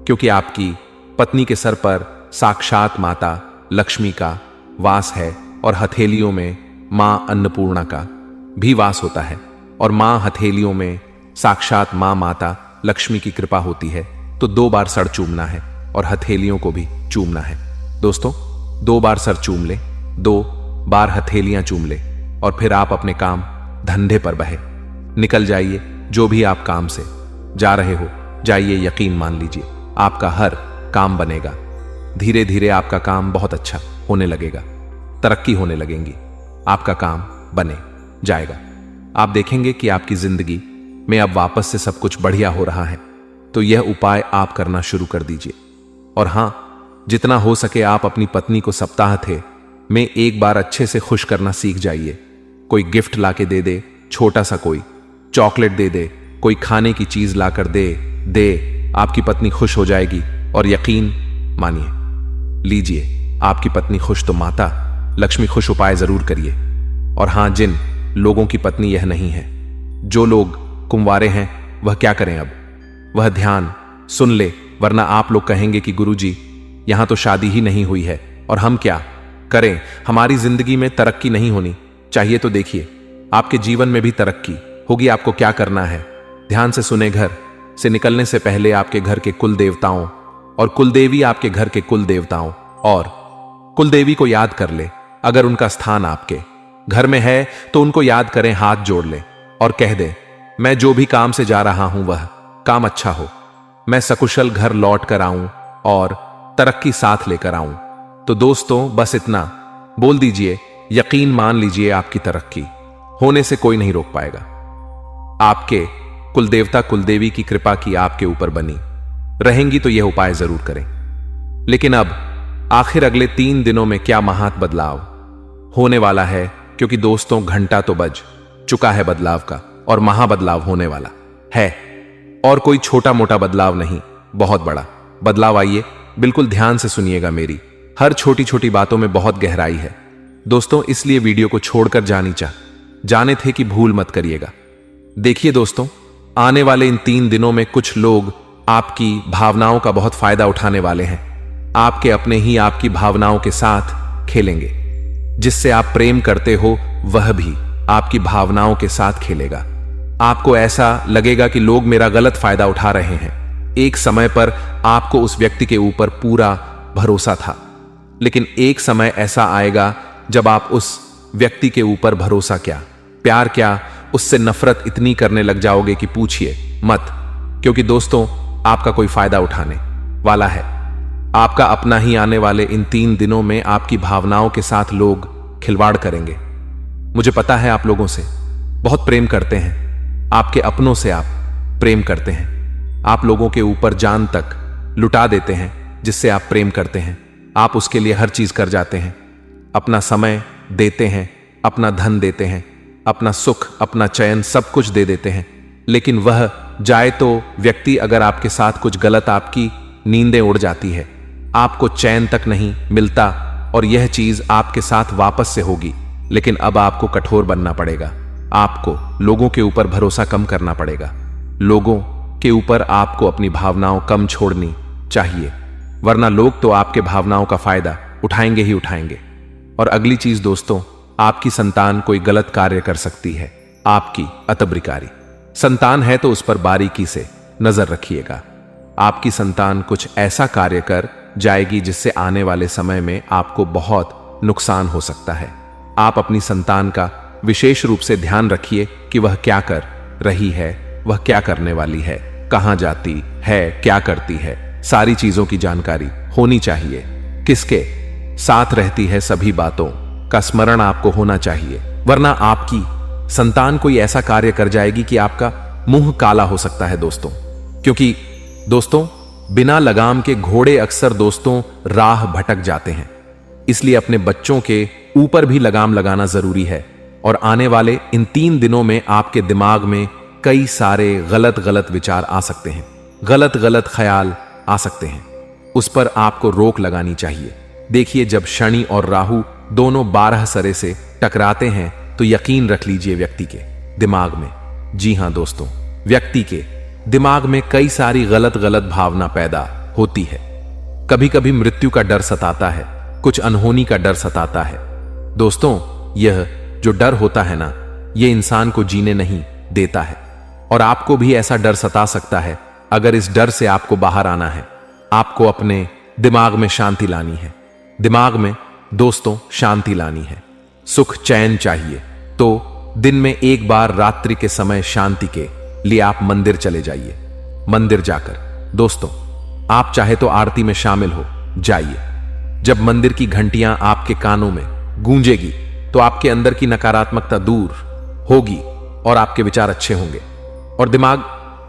क्योंकि आपकी पत्नी के सर पर साक्षात माता लक्ष्मी का वास है और हथेलियों में मां अन्नपूर्णा का भी वास होता है। और मां हथेलियों में साक्षात मां माता लक्ष्मी की कृपा होती है। तो 2 बार सर चूमना है और हथेलियों को भी चूमना है। दोस्तों 2 बार सर चूम ले, 2 बार हथेलियां चूम ले, और फिर आप अपने काम धंधे पर बहे निकल जाइए। जो भी आप काम से जा रहे हो जाइए, यकीन मान लीजिए आपका हर काम बनेगा। धीरे धीरे आपका काम बहुत अच्छा होने लगेगा, तरक्की होने लगेंगी, आपका काम बने जाएगा। आप देखेंगे कि आपकी जिंदगी में अब वापस से सब कुछ बढ़िया हो रहा है। तो यह उपाय आप करना शुरू कर दीजिए। और हां, जितना हो सके आप अपनी पत्नी को सप्ताह में एक बार अच्छे से खुश करना सीख जाइए। कोई गिफ्ट लाके दे दे, छोटा सा कोई चॉकलेट दे दे, कोई खाने की चीज लाकर दे, आपकी पत्नी खुश हो जाएगी। और यकीन मानिए लीजिए, आपकी पत्नी खुश तो माता लक्ष्मी खुश। उपाय जरूर करिए। और हां, जिन लोगों की पत्नी यह नहीं है, जो लोग कुंवारे हैं, वह क्या करें अब? वह ध्यान सुन ले, वरना आप लोग कहेंगे कि गुरुजी यहां तो शादी ही नहीं हुई है और हम क्या करें, हमारी जिंदगी में तरक्की नहीं होनी चाहिए। तो देखिए, आपके जीवन में भी तरक्की होगी। आपको क्या करना है, ध्यान से सुने। घर से निकलने से पहले आपके घर के कुल देवताओं और कुलदेवी, आपके घर के कुल देवताओं और कुलदेवी को याद कर ले। अगर उनका स्थान आपके घर में है तो उनको याद करें, हाथ जोड़ ले और कह दे, मैं जो भी काम से जा रहा हूं वह काम अच्छा हो, मैं सकुशल घर लौट कर आऊं और तरक्की साथ लेकर आऊं। तो दोस्तों बस इतना बोल दीजिए, यकीन मान लीजिए आपकी तरक्की होने से कोई नहीं रोक पाएगा। आपके कुलदेवता कुलदेवी की कृपा की आपके ऊपर बनी रहेंगी। तो यह उपाय जरूर करें। लेकिन अब आखिर अगले 3 दिनों में क्या महात बदलाव होने वाला है, क्योंकि दोस्तों घंटा तो बज चुका है बदलाव का और महा बदलाव होने वाला है। और कोई छोटा मोटा बदलाव नहीं, बहुत बड़ा बदलाव। आइए बिल्कुल ध्यान से सुनिएगा, मेरी हर छोटी छोटी बातों में बहुत गहराई है दोस्तों, इसलिए वीडियो को छोड़कर जाने थे कि भूल मत करिएगा। देखिए दोस्तों, आने वाले इन 3 दिनों में कुछ लोग आपकी भावनाओं का बहुत फायदा उठाने वाले हैं। आपके अपने ही आपकी भावनाओं के साथ खेलेंगे। जिससे आप प्रेम करते हो वह भी आपकी भावनाओं के साथ खेलेगा। आपको ऐसा लगेगा कि लोग मेरा गलत फायदा उठा रहे हैं। एक समय पर आपको उस व्यक्ति के ऊपर पूरा भरोसा था, लेकिन एक समय ऐसा आएगा जब आप उस व्यक्ति के ऊपर भरोसा क्या, प्यार क्या, उससे नफरत इतनी करने लग जाओगे कि पूछिए मत। क्योंकि दोस्तों आपका कोई फायदा उठाने वाला है। आपका अपना ही आने वाले इन 3 दिनों में आपकी भावनाओं के साथ लोग खिलवाड़ करेंगे। मुझे पता है आप लोगों से बहुत प्रेम करते हैं, आपके अपनों से आप प्रेम करते हैं, आप लोगों के ऊपर जान तक लुटा देते हैं जिससे आप प्रेम करते हैं। आप उसके लिए हर चीज कर जाते हैं, अपना समय देते हैं, अपना धन देते हैं, अपना सुख, अपना चयन, सब कुछ दे देते हैं। लेकिन वह जाए तो व्यक्ति अगर आपके साथ कुछ गलत, आपकी नींदें उड़ जाती है, आपको चैन तक नहीं मिलता और यह चीज आपके साथ वापस से होगी लेकिन अब आपको कठोर बनना पड़ेगा। आपको लोगों के ऊपर भरोसा कम करना पड़ेगा। लोगों के ऊपर आपको अपनी भावनाओं कम छोड़नी चाहिए, वरना लोग तो आपके भावनाओं का फायदा उठाएंगे ही उठाएंगे। और अगली चीज दोस्तों, आपकी संतान कोई गलत कार्य कर सकती है। आपकी अतब्रिकारी संतान है तो उस पर बारीकी से नजर रखिएगा। आपकी संतान कुछ ऐसा कार्य कर जाएगी जिससे आने वाले समय में आपको बहुत नुकसान हो सकता है। आप अपनी संतान का विशेष रूप से ध्यान रखिए कि वह क्या कर रही है, वह क्या करने वाली है, कहां जाती है, क्या करती है, सारी चीजों की जानकारी होनी चाहिए। किसके साथ रहती है, सभी बातों का स्मरण आपको होना चाहिए, वरना आपकी संतान कोई ऐसा कार्य कर जाएगी कि आपका मुंह काला हो सकता है दोस्तों। क्योंकि दोस्तों, बिना लगाम के घोड़े अक्सर दोस्तों राह भटक जाते हैं। इसलिए अपने बच्चों के ऊपर भी लगाम लगाना जरूरी है। और आने वाले इन 3 दिनों में आपके दिमाग में कई सारे गलत गलत विचार आ सकते हैं, गलत गलत ख्याल आ सकते हैं। उस पर आपको रोक लगानी चाहिए। देखिए, जब शनि और राहु दोनों 12 सरे से टकराते हैं तो यकीन रख लीजिए व्यक्ति के दिमाग में, जी हां दोस्तों, व्यक्ति के दिमाग में कई सारी गलत गलत भावना पैदा होती है। कभी कभी मृत्यु का डर सताता है, कुछ अनहोनी का डर सताता है। दोस्तों, यह जो डर होता है ना, यह इंसान को जीने नहीं देता है। और आपको भी ऐसा डर सता सकता है। अगर इस डर से आपको बाहर आना है, आपको अपने दिमाग में शांति लानी है। दिमाग में दोस्तों शांति लानी है, सुख चैन चाहिए। तो दिन में एक बार रात्रि के समय शांति के लिए आप मंदिर चले जाइए। मंदिर जाकर दोस्तों, आप चाहे तो आरती में शामिल हो जाइए। जब मंदिर की घंटियां आपके कानों में गूंजेगी तो आपके अंदर की नकारात्मकता दूर होगी और आपके विचार अच्छे होंगे और दिमाग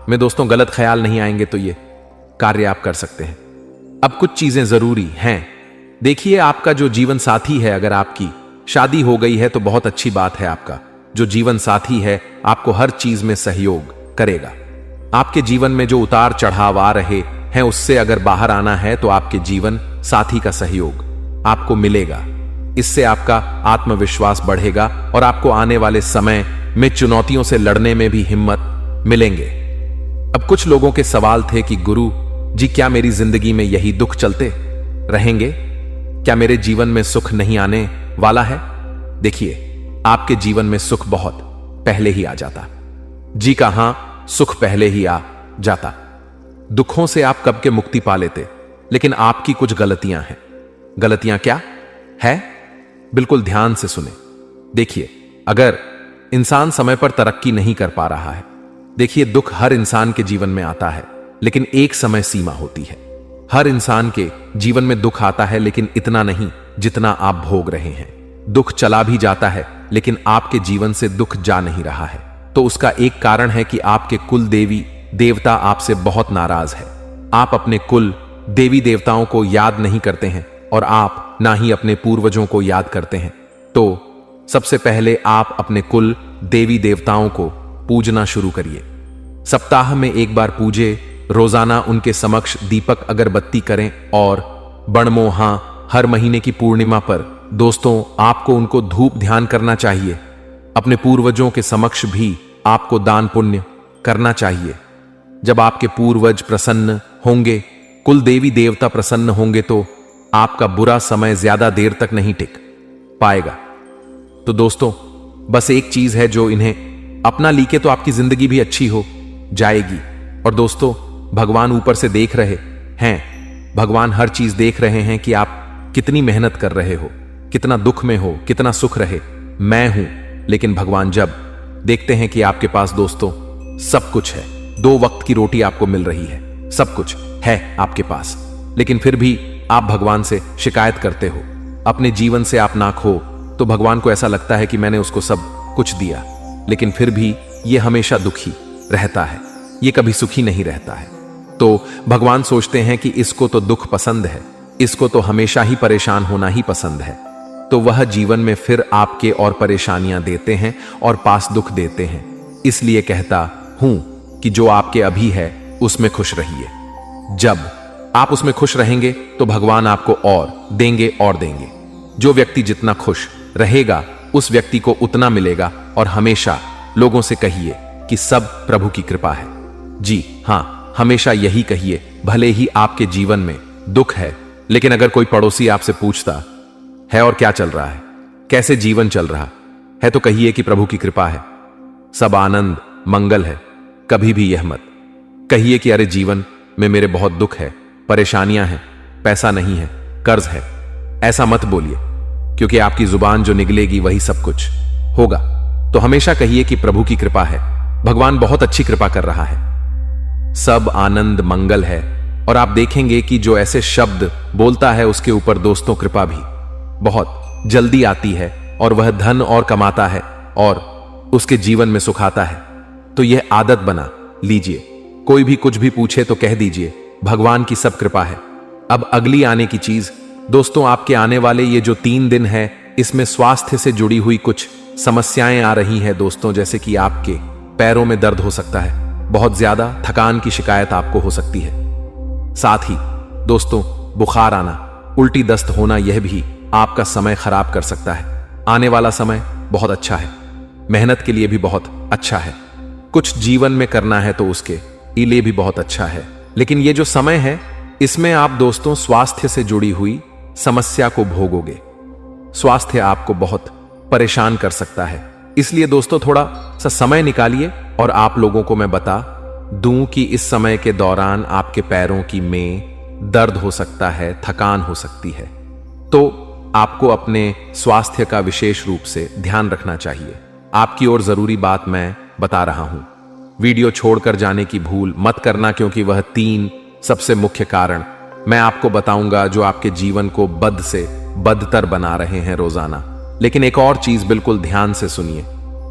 में दोस्तों गलत ख्याल नहीं आएंगे। तो ये कार्य आप कर सकते हैं। अब कुछ चीजें जरूरी हैं। देखिए, आपका जो जीवन साथी है, अगर आपकी शादी हो गई है तो बहुत अच्छी बात है। आपका जो जीवन साथी है आपको हर चीज में सहयोग करेगा। आपके जीवन में जो उतार चढ़ाव आ रहे हैं उससे अगर बाहर आना है तो आपके जीवन साथी का सहयोग आपको मिलेगा। इससे आपका आत्मविश्वास बढ़ेगा और आपको आने वाले समय में चुनौतियों से लड़ने में भी हिम्मत मिलेंगे। अब कुछ लोगों के सवाल थे कि गुरु जी, क्या मेरी जिंदगी में यही दुख चलते रहेंगे? क्या मेरे जीवन में सुख नहीं आने वाला है? देखिए, आपके जीवन में सुख बहुत पहले ही आ जाता। जी का हां, सुख पहले ही आ जाता। दुखों से आप कब के मुक्ति पा लेते, लेकिन आपकी कुछ गलतियां हैं। गलतियां क्या है? बिल्कुल ध्यान से सुने। देखिए, अगर इंसान समय पर तरक्की नहीं कर पा रहा है, देखिए, दुख हर इंसान के जीवन में आता है, लेकिन एक समय सीमा होती है। हर इंसान के जीवन में दुख आता है, लेकिन इतना नहीं जितना आप भोग रहे हैं। दुख चला भी जाता है, लेकिन आपके जीवन से दुख जा नहीं रहा है। तो उसका एक कारण है कि आपके कुल देवी देवता आपसे बहुत नाराज है। आप अपने कुल देवी देवताओं को याद नहीं करते हैं और आप ना ही अपने पूर्वजों को याद करते हैं। तो सबसे पहले आप अपने कुल देवी देवताओं को पूजना शुरू करिए। सप्ताह में एक बार पूजे, रोजाना उनके समक्ष दीपक अगरबत्ती करें और बणमोहा हर महीने की पूर्णिमा पर दोस्तों आपको उनको धूप ध्यान करना चाहिए। अपने पूर्वजों के समक्ष भी आपको दान पुण्य करना चाहिए। जब आपके पूर्वज प्रसन्न होंगे, कुल देवी देवता प्रसन्न होंगे, तो आपका बुरा समय ज्यादा देर तक नहीं टिक पाएगा। तो दोस्तों, बस एक चीज है जो इन्हें अपना लीके तो आपकी जिंदगी भी अच्छी हो जाएगी। और दोस्तों, भगवान ऊपर से देख रहे हैं। भगवान हर चीज देख रहे हैं कि आप कितनी मेहनत कर रहे हो, कितना दुख में हो, कितना सुख रहे मैं हूं। लेकिन भगवान जब देखते हैं कि आपके पास दोस्तों सब कुछ है, 2 वक्त की रोटी आपको मिल रही है, सब कुछ है आपके पास, लेकिन फिर भी आप भगवान से शिकायत करते हो, अपने जीवन से आप नाख हो, तो भगवान को ऐसा लगता है कि मैंने उसको सब कुछ दिया, लेकिन फिर भी ये हमेशा दुखी रहता है, ये कभी सुखी नहीं रहता है। तो भगवान सोचते हैं कि इसको तो दुख पसंद है, इसको तो हमेशा ही परेशान होना ही पसंद है। तो वह जीवन में फिर आपके और परेशानियां देते हैं और पास दुख देते हैं। इसलिए कहता हूं कि जो आपके अभी है उसमें खुश रहिए। जब आप उसमें खुश रहेंगे तो भगवान आपको और देंगे और देंगे। जो व्यक्ति जितना खुश रहेगा उस व्यक्ति को उतना मिलेगा। और हमेशा लोगों से कहिए कि सब प्रभु की कृपा है। जी हाँ, हमेशा यही कहिए, भले ही आपके जीवन में दुख है, लेकिन अगर कोई पड़ोसी आपसे पूछता है और क्या चल रहा है, कैसे जीवन चल रहा है, तो कहिए कि प्रभु की कृपा है, सब आनंद मंगल है। कभी भी यह मत कहिए कि अरे जीवन में मेरे बहुत दुख है, परेशानियां हैं, पैसा नहीं है, कर्ज है। ऐसा मत बोलिए, क्योंकि आपकी जुबान जो निकलेगी वही सब कुछ होगा। तो हमेशा कहिए कि प्रभु की कृपा है, भगवान बहुत अच्छी कृपा कर रहा है, सब आनंद मंगल है। और आप देखेंगे कि जो ऐसे शब्द बोलता है उसके ऊपर दोस्तों कृपा भी बहुत जल्दी आती है, और वह धन और कमाता है और उसके जीवन में सुख आता है। तो यह आदत बना लीजिए, कोई भी कुछ भी पूछे तो कह दीजिए भगवान की सब कृपा है। अब अगली आने की चीज दोस्तों, आपके आने वाले ये जो 3 दिन है, इसमें स्वास्थ्य से जुड़ी हुई कुछ समस्याएं आ रही हैं दोस्तों, जैसे कि आपके पैरों में दर्द हो सकता है, बहुत ज्यादा थकान की शिकायत आपको हो सकती है। साथ ही दोस्तों, बुखार आना, उल्टी दस्त होना, यह भी आपका समय खराब कर सकता है। आने वाला समय बहुत अच्छा है, मेहनत के लिए भी बहुत अच्छा है, कुछ जीवन में करना है तो उसके लिए भी बहुत अच्छा है। लेकिन ये जो समय है, इसमें आप दोस्तों स्वास्थ्य से जुड़ी हुई समस्या को भोगोगे। स्वास्थ्य आपको बहुत परेशान कर सकता है, इसलिए दोस्तों थोड़ा सा समय निकालिए। और आप लोगों को मैं बता दूं कि इस समय के दौरान आपके पैरों की में दर्द हो सकता है, थकान हो सकती है, तो आपको अपने स्वास्थ्य का विशेष रूप से ध्यान रखना चाहिए। आपकी ओर जरूरी बात मैं बता रहा हूं, वीडियो छोड़कर जाने की भूल मत करना, क्योंकि वह 3 सबसे मुख्य कारण मैं आपको बताऊंगा जो आपके जीवन को बद से बदतर बना रहे हैं रोजाना। लेकिन एक और चीज बिल्कुल ध्यान से सुनिए,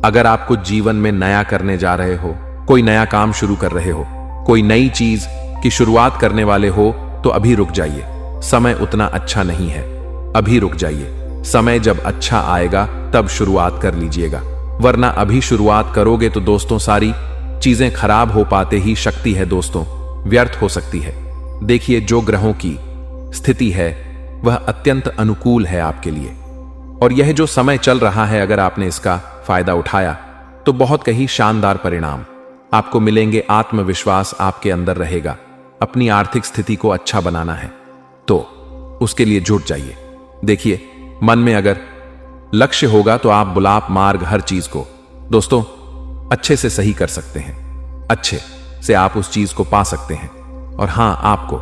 अगर आप कुछ जीवन में नया करने जा रहे हो, कोई नया काम शुरू कर रहे हो, कोई नई चीज की शुरुआत करने वाले हो, तो अभी रुक जाइए, समय उतना अच्छा नहीं है, अभी रुक जाइए। समय जब अच्छा आएगा तब शुरुआत कर लीजिएगा, वरना अभी शुरुआत करोगे तो दोस्तों सारी चीजें खराब हो पाते ही शक्ति है दोस्तों व्यर्थ हो सकती है। देखिए, जो ग्रहों की स्थिति है वह अत्यंत अनुकूल है आपके लिए, और यह जो समय चल रहा है, अगर आपने इसका फायदा उठाया तो बहुत कहीं शानदार परिणाम आपको मिलेंगे। आत्मविश्वास आपके अंदर रहेगा, अपनी आर्थिक स्थिति को अच्छा बनाना है तो उसके लिए जुट जाइए। देखिए, मन में अगर लक्ष्य होगा तो आप बुलाप मार्ग हर चीज को दोस्तों अच्छे से सही कर सकते हैं, अच्छे से आप उस चीज को पा सकते हैं। और हां, आपको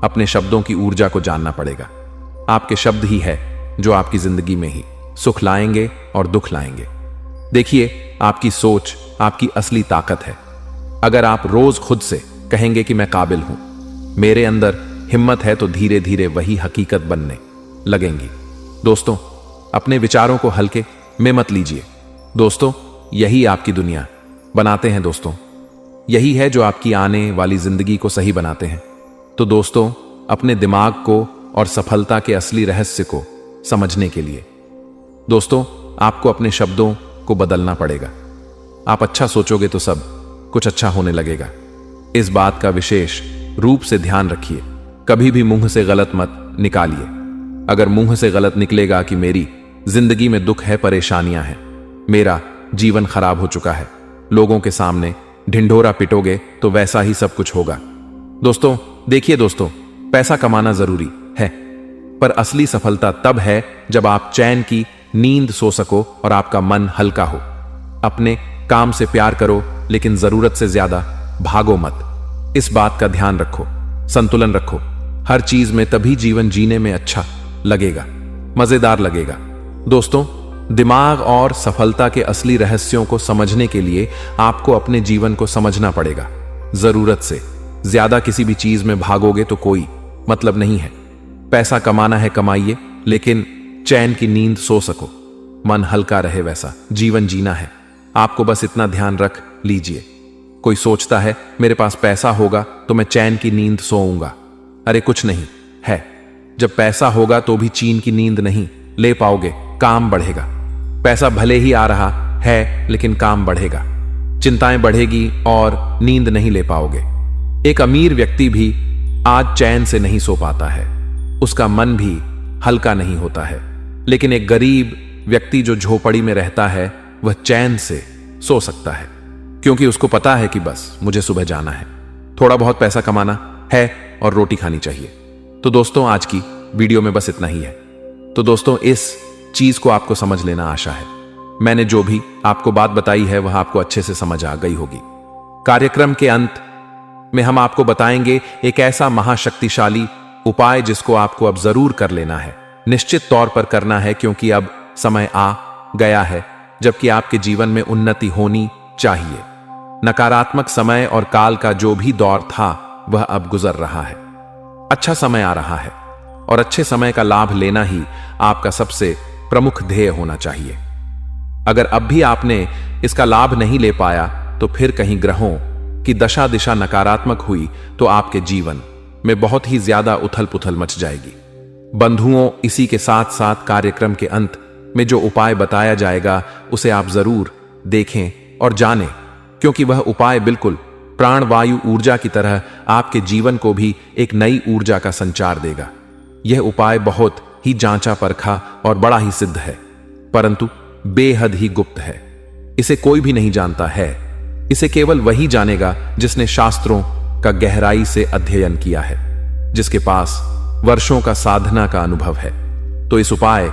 अपने शब्दों की ऊर्जा को जानना पड़ेगा। आपके शब्द ही है जो आपकी जिंदगी में ही सुख लाएंगे और दुख लाएंगे। देखिए, आपकी सोच आपकी असली ताकत है। अगर आप रोज खुद से कहेंगे कि मैं काबिल हूं, मेरे अंदर हिम्मत है, तो धीरे धीरे वही हकीकत बनने लगेंगी। दोस्तों, अपने विचारों को हल्के में मत लीजिए दोस्तों, यही आपकी दुनिया बनाते हैं दोस्तों, यही है जो आपकी आने वाली जिंदगी को सही बनाते हैं। तो दोस्तों, अपने दिमाग को और सफलता के असली रहस्य को समझने के लिए दोस्तों आपको अपने शब्दों को बदलना पड़ेगा। आप अच्छा सोचोगे तो सब कुछ अच्छा होने लगेगा। इस बात का विशेष रूप से ध्यान रखिए, कभी भी मुंह से गलत मत निकालिए। अगर मुंह से गलत निकलेगा कि मेरी जिंदगी में दुख है, परेशानियां हैं, मेरा जीवन खराब हो चुका है, लोगों के सामने ढिंढोरा पिटोगे तो वैसा ही सब कुछ होगा। दोस्तों देखिए दोस्तों, पैसा कमाना जरूरी है, पर असली सफलता तब है जब आप चैन की नींद सो सको और आपका मन हल्का हो। अपने काम से प्यार करो, लेकिन जरूरत से ज्यादा भागो मत। इस बात का ध्यान रखो, संतुलन रखो हर चीज में, तभी जीवन जीने में अच्छा लगेगा, मजेदार लगेगा। दोस्तों, दिमाग और सफलता के असली रहस्यों को समझने के लिए आपको अपने जीवन को समझना पड़ेगा। जरूरत से ज्यादा किसी भी चीज में भागोगे तो कोई मतलब नहीं है। पैसा कमाना है कमाइए, लेकिन चैन की नींद सो सको, मन हल्का रहे, वैसा जीवन जीना है। आपको बस इतना ध्यान रख लीजिए। कोई सोचता है मेरे पास पैसा होगा तो मैं चैन की नींद सोऊंगा। अरे कुछ नहीं है, जब पैसा होगा तो भी चैन की नींद नहीं ले पाओगे, काम बढ़ेगा। पैसा भले ही आ रहा है लेकिन काम बढ़ेगा, चिंताएं बढ़ेगी और नींद नहीं ले पाओगे। एक अमीर व्यक्ति भी आज चैन से नहीं सो पाता है, उसका मन भी हल्का नहीं होता है, लेकिन एक गरीब व्यक्ति जो झोपड़ी में रहता है वह चैन से सो सकता है, क्योंकि उसको पता है कि बस मुझे सुबह जाना है, थोड़ा बहुत पैसा कमाना है और रोटी खानी चाहिए। तो दोस्तों, आज की वीडियो में बस इतना ही है। तो दोस्तों, इस चीज को आपको समझ लेना आशा है। मैंने जो भी आपको बात बताई है वह आपको अच्छे से समझ आ गई होगी। कार्यक्रम के अंत में हम आपको बताएंगे एक ऐसा महाशक्तिशाली उपाय जिसको आपको अब जरूर कर लेना है, निश्चित तौर पर करना है, क्योंकि अब समय आ गया है जबकि आपके जीवन में उन्नति होनी चाहिए। नकारात्मक समय और काल का जो भी दौर था वह अब गुजर रहा है। अच्छा समय आ रहा है और अच्छे समय का लाभ लेना ही आपका सबसे प्रमुख ध्येय होना चाहिए। अगर अब भी आपने इसका लाभ नहीं ले पाया तो फिर कहीं ग्रहों की दशा दिशा नकारात्मक हुई तो आपके जीवन में बहुत ही ज्यादा उथल पुथल मच जाएगी। बंधुओं, इसी के साथ साथ कार्यक्रम के अंत में जो उपाय बताया जाएगा उसे आप जरूर देखें और जानें, क्योंकि वह उपाय बिल्कुल प्राणवायु ऊर्जा की तरह आपके जीवन को भी एक नई ऊर्जा का संचार देगा। यह उपाय बहुत ही जांचा परखा और बड़ा ही सिद्ध है, परंतु बेहद ही गुप्त है। इसे कोई भी नहीं जानता है। इसे केवल वही जानेगा जिसने शास्त्रों का गहराई से अध्ययन किया है, जिसके पास वर्षों का साधना का अनुभव है। तो इस उपाय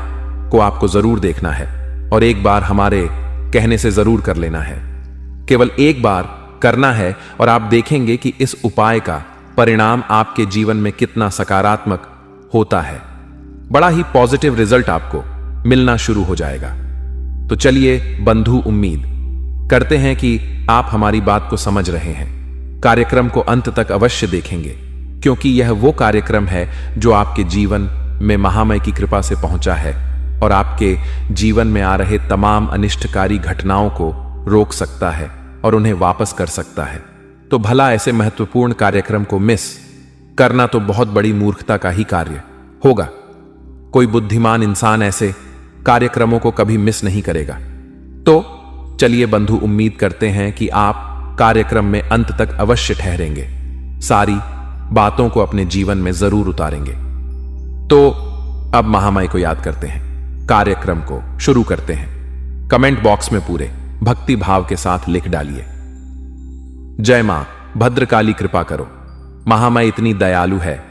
को आपको जरूर देखना है और एक बार हमारे कहने से जरूर कर लेना है। केवल एक बार करना है और आप देखेंगे कि इस उपाय का परिणाम आपके जीवन में कितना सकारात्मक होता है। बड़ा ही पॉजिटिव रिजल्ट आपको मिलना शुरू हो जाएगा। तो चलिए बंधु, उम्मीद करते हैं कि आप हमारी बात को समझ रहे हैं। कार्यक्रम को अंत तक अवश्य देखेंगे, क्योंकि यह वो कार्यक्रम है जो आपके जीवन में महामय की कृपा से पहुंचा है और आपके जीवन में आ रहे तमाम अनिष्टकारी घटनाओं को रोक सकता है और उन्हें वापस कर सकता है। तो भला ऐसे महत्वपूर्ण कार्यक्रम को मिस करना तो बहुत बड़ी मूर्खता का ही कार्य होगा। कोई बुद्धिमान इंसान ऐसे कार्यक्रमों को कभी मिस नहीं करेगा। तो चलिए बंधु, उम्मीद करते हैं कि आप कार्यक्रम में अंत तक अवश्य ठहरेंगे, सारी बातों को अपने जीवन में जरूर उतारेंगे। तो अब महामाई को याद करते हैं, कार्यक्रम को शुरू करते हैं। कमेंट बॉक्स में पूरे भक्ति भाव के साथ लिख डालिए, जय मां भद्रकाली कृपा करो। महामाई इतनी दयालु है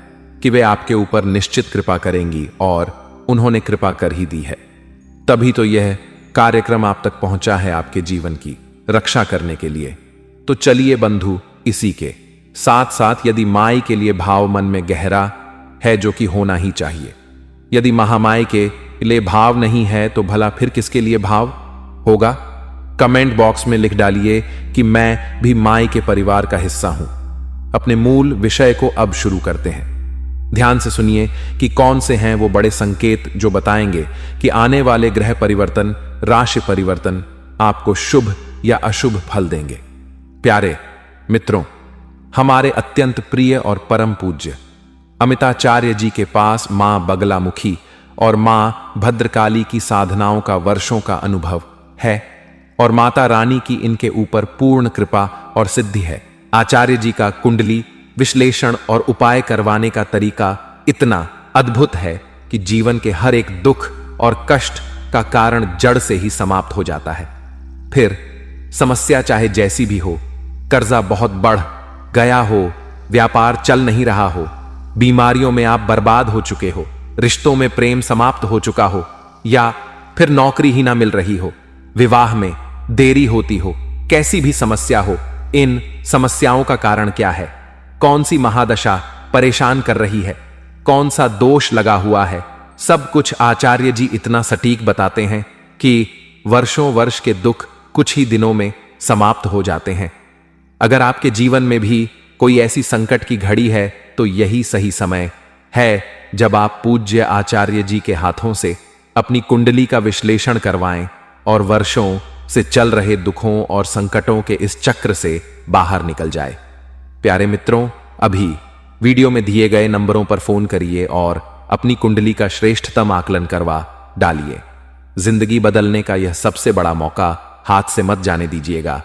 कि वे आपके ऊपर निश्चित कृपा करेंगी और उन्होंने कृपा कर ही दी है। तभी तो यह कार्यक्रम आप तक पहुंचा है आपके जीवन की रक्षा करने के लिए। तो चलिए बंधु, इसी के साथ साथ यदि माई के लिए भाव मन में गहरा है, जो कि होना ही चाहिए, यदि महामाई के लिए भाव नहीं है तो भला फिर किसके लिए भाव होगा? कमेंट बॉक्स में लिख डालिए कि मैं भी माई के परिवार का हिस्सा हूं। अपने मूल विषय को अब शुरू करते हैं। ध्यान से सुनिए कि कौन से हैं वो बड़े संकेत जो बताएंगे कि आने वाले ग्रह परिवर्तन, राशि परिवर्तन आपको शुभ या अशुभ फल देंगे। प्यारे मित्रों, हमारे अत्यंत प्रिय और परम पूज्य अमिताचार्य जी के पास मां बगलामुखी और मां भद्रकाली की साधनाओं का वर्षों का अनुभव है और माता रानी की इनके ऊपर पूर्ण कृपा और सिद्धि है। आचार्य जी का कुंडली विश्लेषण और उपाय करवाने का तरीका इतना अद्भुत है कि जीवन के हर एक दुख और कष्ट का कारण जड़ से ही समाप्त हो जाता है। फिर समस्या चाहे जैसी भी हो, कर्जा बहुत बढ़ गया हो, व्यापार चल नहीं रहा हो, बीमारियों में आप बर्बाद हो चुके हो, रिश्तों में प्रेम समाप्त हो चुका हो या फिर नौकरी ही ना मिल रही हो, विवाह में देरी होती हो, कैसी भी समस्या हो, इन समस्याओं का कारण क्या है? कौन सी महादशा परेशान कर रही है? कौन सा दोष लगा हुआ है? सब कुछ आचार्य जी इतना सटीक बताते हैं कि वर्षों वर्ष के दुख कुछ ही दिनों में समाप्त हो जाते हैं। अगर आपके जीवन में भी कोई ऐसी संकट की घड़ी है तो यही सही समय है जब आप पूज्य आचार्य जी के हाथों से अपनी कुंडली का विश्लेषण करवाएं और वर्षों से चल रहे दुखों और संकटों के इस चक्र से बाहर निकल जाए। प्यारे मित्रों, अभी वीडियो में दिए गए नंबरों पर फोन करिए और अपनी कुंडली का श्रेष्ठतम आकलन करवा डालिए। जिंदगी बदलने का यह सबसे बड़ा मौका हाथ से मत जाने दीजिएगा।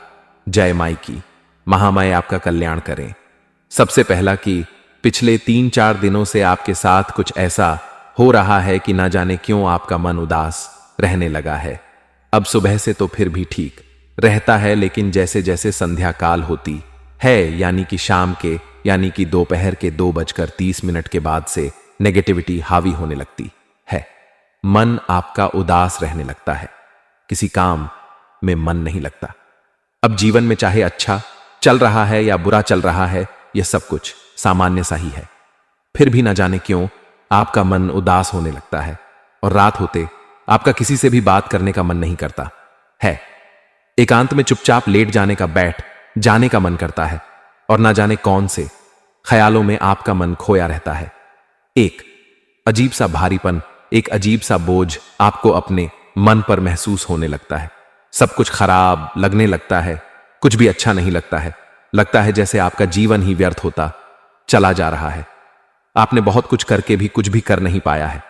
जय माई की, महामाई आपका कल्याण करें। सबसे पहला कि पिछले 3-4 दिनों से आपके साथ कुछ ऐसा हो रहा है कि ना जाने क्यों आपका मन उदास रहने लगा है। अब सुबह से तो फिर भी ठीक रहता है, लेकिन जैसे जैसे संध्या काल होती है, यानी कि शाम के यानी कि दोपहर के 2:30 के बाद से नेगेटिविटी हावी होने लगती है। मन आपका उदास रहने लगता है, किसी काम में मन नहीं लगता। अब जीवन में चाहे अच्छा चल रहा है या बुरा चल रहा है, यह सब कुछ सामान्य सा ही है। फिर भी न जाने क्यों आपका मन उदास होने लगता है और रात होते आपका किसी से भी बात करने का मन नहीं करता है। एकांत में चुपचाप लेट जाने का, बैठ जाने का मन करता है और ना जाने कौन से ख्यालों में आपका मन खोया रहता है। एक अजीब सा भारीपन, एक अजीब सा बोझ आपको अपने मन पर महसूस होने लगता है। सब कुछ खराब लगने लगता है, कुछ भी अच्छा नहीं लगता है जैसे आपका जीवन ही व्यर्थ होता चला जा रहा है। आपने बहुत कुछ करके भी कुछ भी कर नहीं पाया है।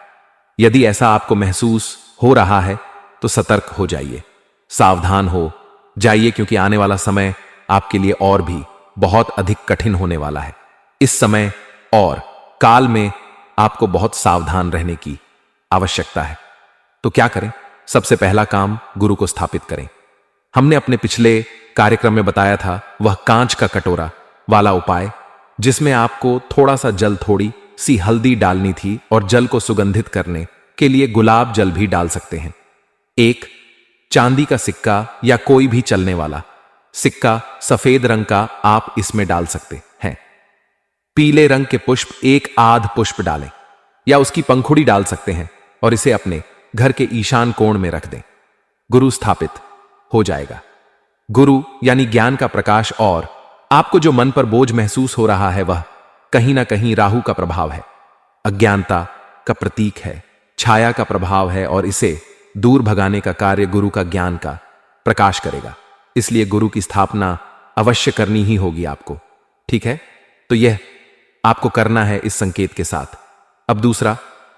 यदि ऐसा आपको महसूस हो रहा है तो सतर्क हो जाइए, सावधान हो जाइए, क्योंकि आने वाला समय आपके लिए और भी बहुत अधिक कठिन होने वाला है। इस समय और काल में आपको बहुत सावधान रहने की आवश्यकता है। तो क्या करें? सबसे पहला काम, गुरु को स्थापित करें। हमने अपने पिछले कार्यक्रम में बताया था वह कांच का कटोरा वाला उपाय, जिसमें आपको थोड़ा सा जल, थोड़ी सी हल्दी डालनी थी और जल को सुगंधित करने के लिए गुलाब जल भी डाल सकते हैं। एक चांदी का सिक्का या कोई भी चलने वाला सिक्का सफेद रंग का आप इसमें डाल सकते हैं। पीले रंग के पुष्प, एक आध पुष्प डालें या उसकी पंखुड़ी डाल सकते हैं और इसे अपने घर के ईशान कोण में रख दें। गुरु स्थापित हो जाएगा। गुरु यानी ज्ञान का प्रकाश, और आपको जो मन पर बोझ महसूस हो रहा है वह कहीं ना कहीं राहु का प्रभाव है, अज्ञानता का प्रतीक है, छाया का प्रभाव है, और इसे दूर भगाने का कार्य गुरु का ज्ञान का प्रकाश करेगा। इसलिए गुरु की स्थापना अवश्य करनी ही होगी आपको। ठीक है, तो यह आपको करना है इस संकेत के साथ। अब दूसरा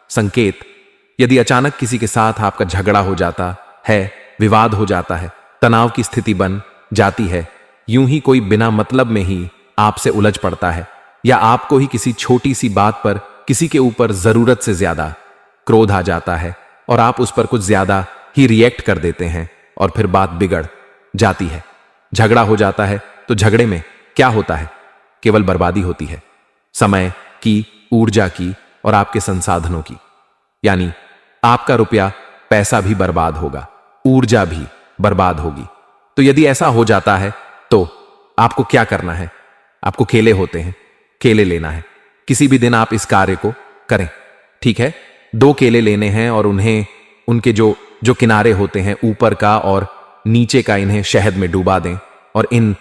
संकेत, यदि अचानक किसी के साथ आपका झगड़ा हो जाता है, विवाद हो जाता है, तनाव की स्थिति बन जाती है, यूं ही कोई बिना मतलब में ही आपसे उलझ पड़ता है, या आपको ही किसी छोटी सी बात पर किसी के ऊपर जरूरत से ज्यादा क्रोध आ जाता है और आप उस पर कुछ ज्यादा ही रिएक्ट कर देते हैं और फिर बात बिगड़ जाती है, झगड़ा हो जाता है, तो झगड़े में क्या होता है? केवल बर्बादी होती है, समय की, ऊर्जा की और आपके संसाधनों की। यानी आपका रुपया पैसा भी बर्बाद होगा, ऊर्जा भी बर्बाद होगी। तो यदि ऐसा हो जाता है तो आपको क्या करना है? आपको केले होते हैं, केले लेना है। किसी भी दिन आप इस कार्य को करें। ठीक है, 2 केले लेने हैं और उन्हें, उनके जो किनारे होते हैं ऊपर का और नीचे का, इन्हें शहद में डुबा दें और इन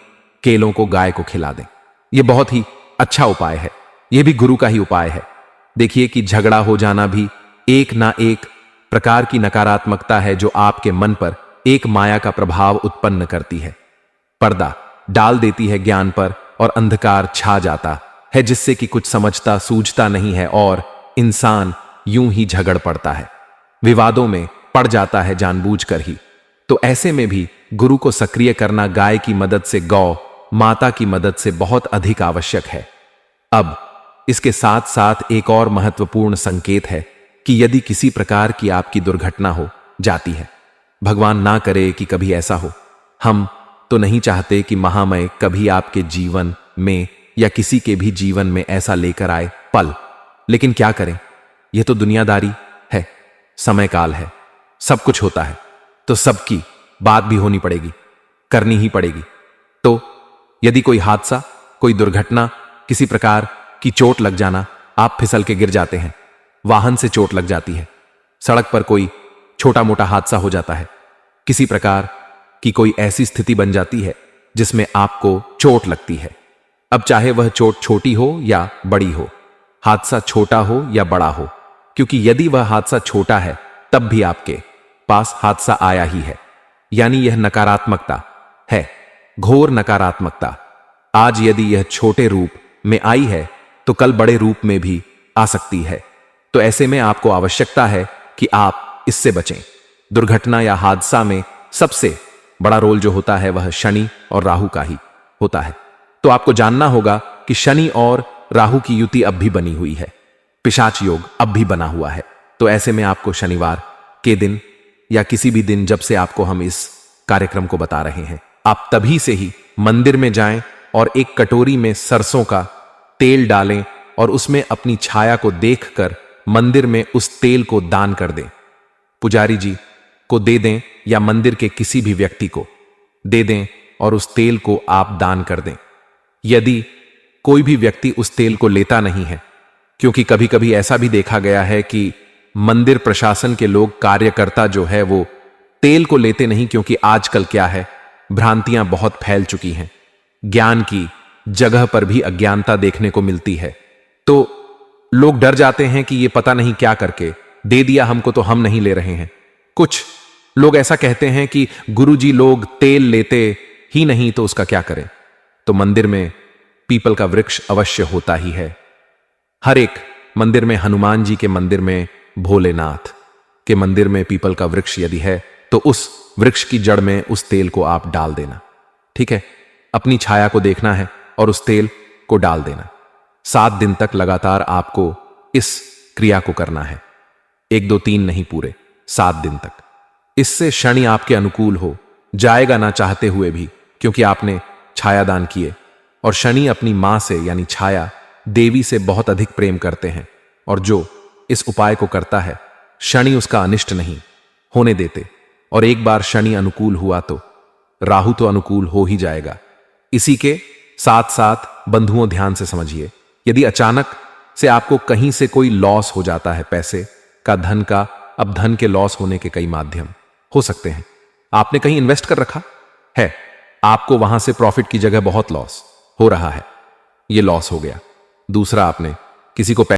केलों को गाय को खिला दें। यह बहुत ही अच्छा उपाय है, यह भी गुरु का ही उपाय है। देखिए कि झगड़ा हो जाना भी एक ना एक प्रकार की नकारात्मकता है जो आपके मन पर एक माया का प्रभाव उत्पन्न करती है, पर्दा डाल देती है ज्ञान पर और अंधकार छा जाता है, जिससे कि कुछ समझता सूझता नहीं है और इंसान यूं ही झगड़ पड़ता है, विवादों में पड़ जाता है जानबूझकर ही। तो ऐसे में भी गुरु को सक्रिय करना गाय की मदद से, गौ माता की मदद से बहुत अधिक आवश्यक है। अब इसके साथ साथ एक और महत्वपूर्ण संकेत है कि यदि किसी प्रकार की आपकी दुर्घटना हो जाती है, भगवान ना करे कि कभी ऐसा हो, हम तो नहीं चाहते कि महामय कभी आपके जीवन में या किसी के भी जीवन में ऐसा लेकर आए पल, लेकिन क्या करें, यह तो दुनियादारी है, समय काल है, सब कुछ होता है, तो सबकी बात भी होनी पड़ेगी, करनी ही पड़ेगी। तो यदि कोई हादसा, कोई दुर्घटना, किसी प्रकार की चोट लग जाना, आप फिसल के गिर जाते हैं, वाहन से चोट लग जाती है, सड़क पर कोई छोटा मोटा हादसा हो जाता है, किसी प्रकार की कोई ऐसी स्थिति बन जाती है जिसमें आपको चोट लगती है। अब चाहे वह चोट छोटी हो या बड़ी हो, हादसा छोटा हो या बड़ा हो, क्योंकि यदि वह हादसा छोटा है तब भी आपके पास हादसा आया ही है, यानी यह नकारात्मकता है, घोर नकारात्मकता। आज यदि यह छोटे रूप में आई है तो कल बड़े रूप में भी आ सकती है। तो ऐसे में आपको आवश्यकता है कि आप इससे बचें। दुर्घटना या हादसा में सबसे बड़ा रोल जो होता है वह शनि और राहु का ही होता है। तो आपको जानना होगा कि शनि और राहु की युति अब भी बनी हुई है, पिशाच योग अब भी बना हुआ है। तो ऐसे में आपको शनिवार के दिन या किसी भी दिन जब से आपको हम इस कार्यक्रम को बता रहे हैं, आप तभी से ही मंदिर में जाएं और एक कटोरी में सरसों का तेल डालें और उसमें अपनी छाया को देखकर मंदिर में उस तेल को दान कर दें। पुजारी जी को दे दें या मंदिर के किसी भी व्यक्ति को दे दें और उस तेल को आप दान कर दें। यदि कोई भी व्यक्ति उस तेल को लेता नहीं है, क्योंकि कभी कभी ऐसा भी देखा गया है कि मंदिर प्रशासन के लोग, कार्यकर्ता जो है वो तेल को लेते नहीं, क्योंकि आजकल क्या है, भ्रांतियां बहुत फैल चुकी हैं, ज्ञान की जगह पर भी अज्ञानता देखने को मिलती है। तो लोग डर जाते हैं कि ये पता नहीं क्या करके दे दिया हमको तो हम नहीं ले रहे हैं। कुछ लोग ऐसा कहते हैं कि गुरुजी लोग तेल लेते ही नहीं तो उसका क्या करें। तो मंदिर में पीपल का वृक्ष अवश्य होता ही है। हर एक मंदिर में, हनुमान जी के मंदिर में, भोलेनाथ के मंदिर में पीपल का वृक्ष यदि है तो उस वृक्ष की जड़ में उस तेल को आप डाल देना। ठीक है, अपनी छाया को देखना है और उस तेल को डाल देना। 7 दिन तक लगातार आपको इस क्रिया को करना है, 1 2 3 नहीं, पूरे 7 दिन तक। इससे शनि आपके अनुकूल हो जाएगा ना चाहते हुए भी, क्योंकि आपने छायादान किए। और शनि अपनी मां से यानी छाया देवी से बहुत अधिक प्रेम करते हैं, और जो इस उपाय को करता है शनि उसका अनिष्ट नहीं होने देते। और एक बार शनि अनुकूल हुआ तो राहु तो अनुकूल हो ही जाएगा। इसी के साथ साथ बंधुओं, ध्यान से समझिए, यदि अचानक से आपको कहीं से कोई लॉस हो जाता है, पैसे का, धन का, अब धन के लॉस होने के कई माध्यम हो सकते हैं। आपने कहीं इन्वेस्ट कर रखा है, आपको वहां से प्रॉफिट की जगह बहुत लॉस हो रहा है, ये लॉस हो गया। दूसरा, आपने किसी को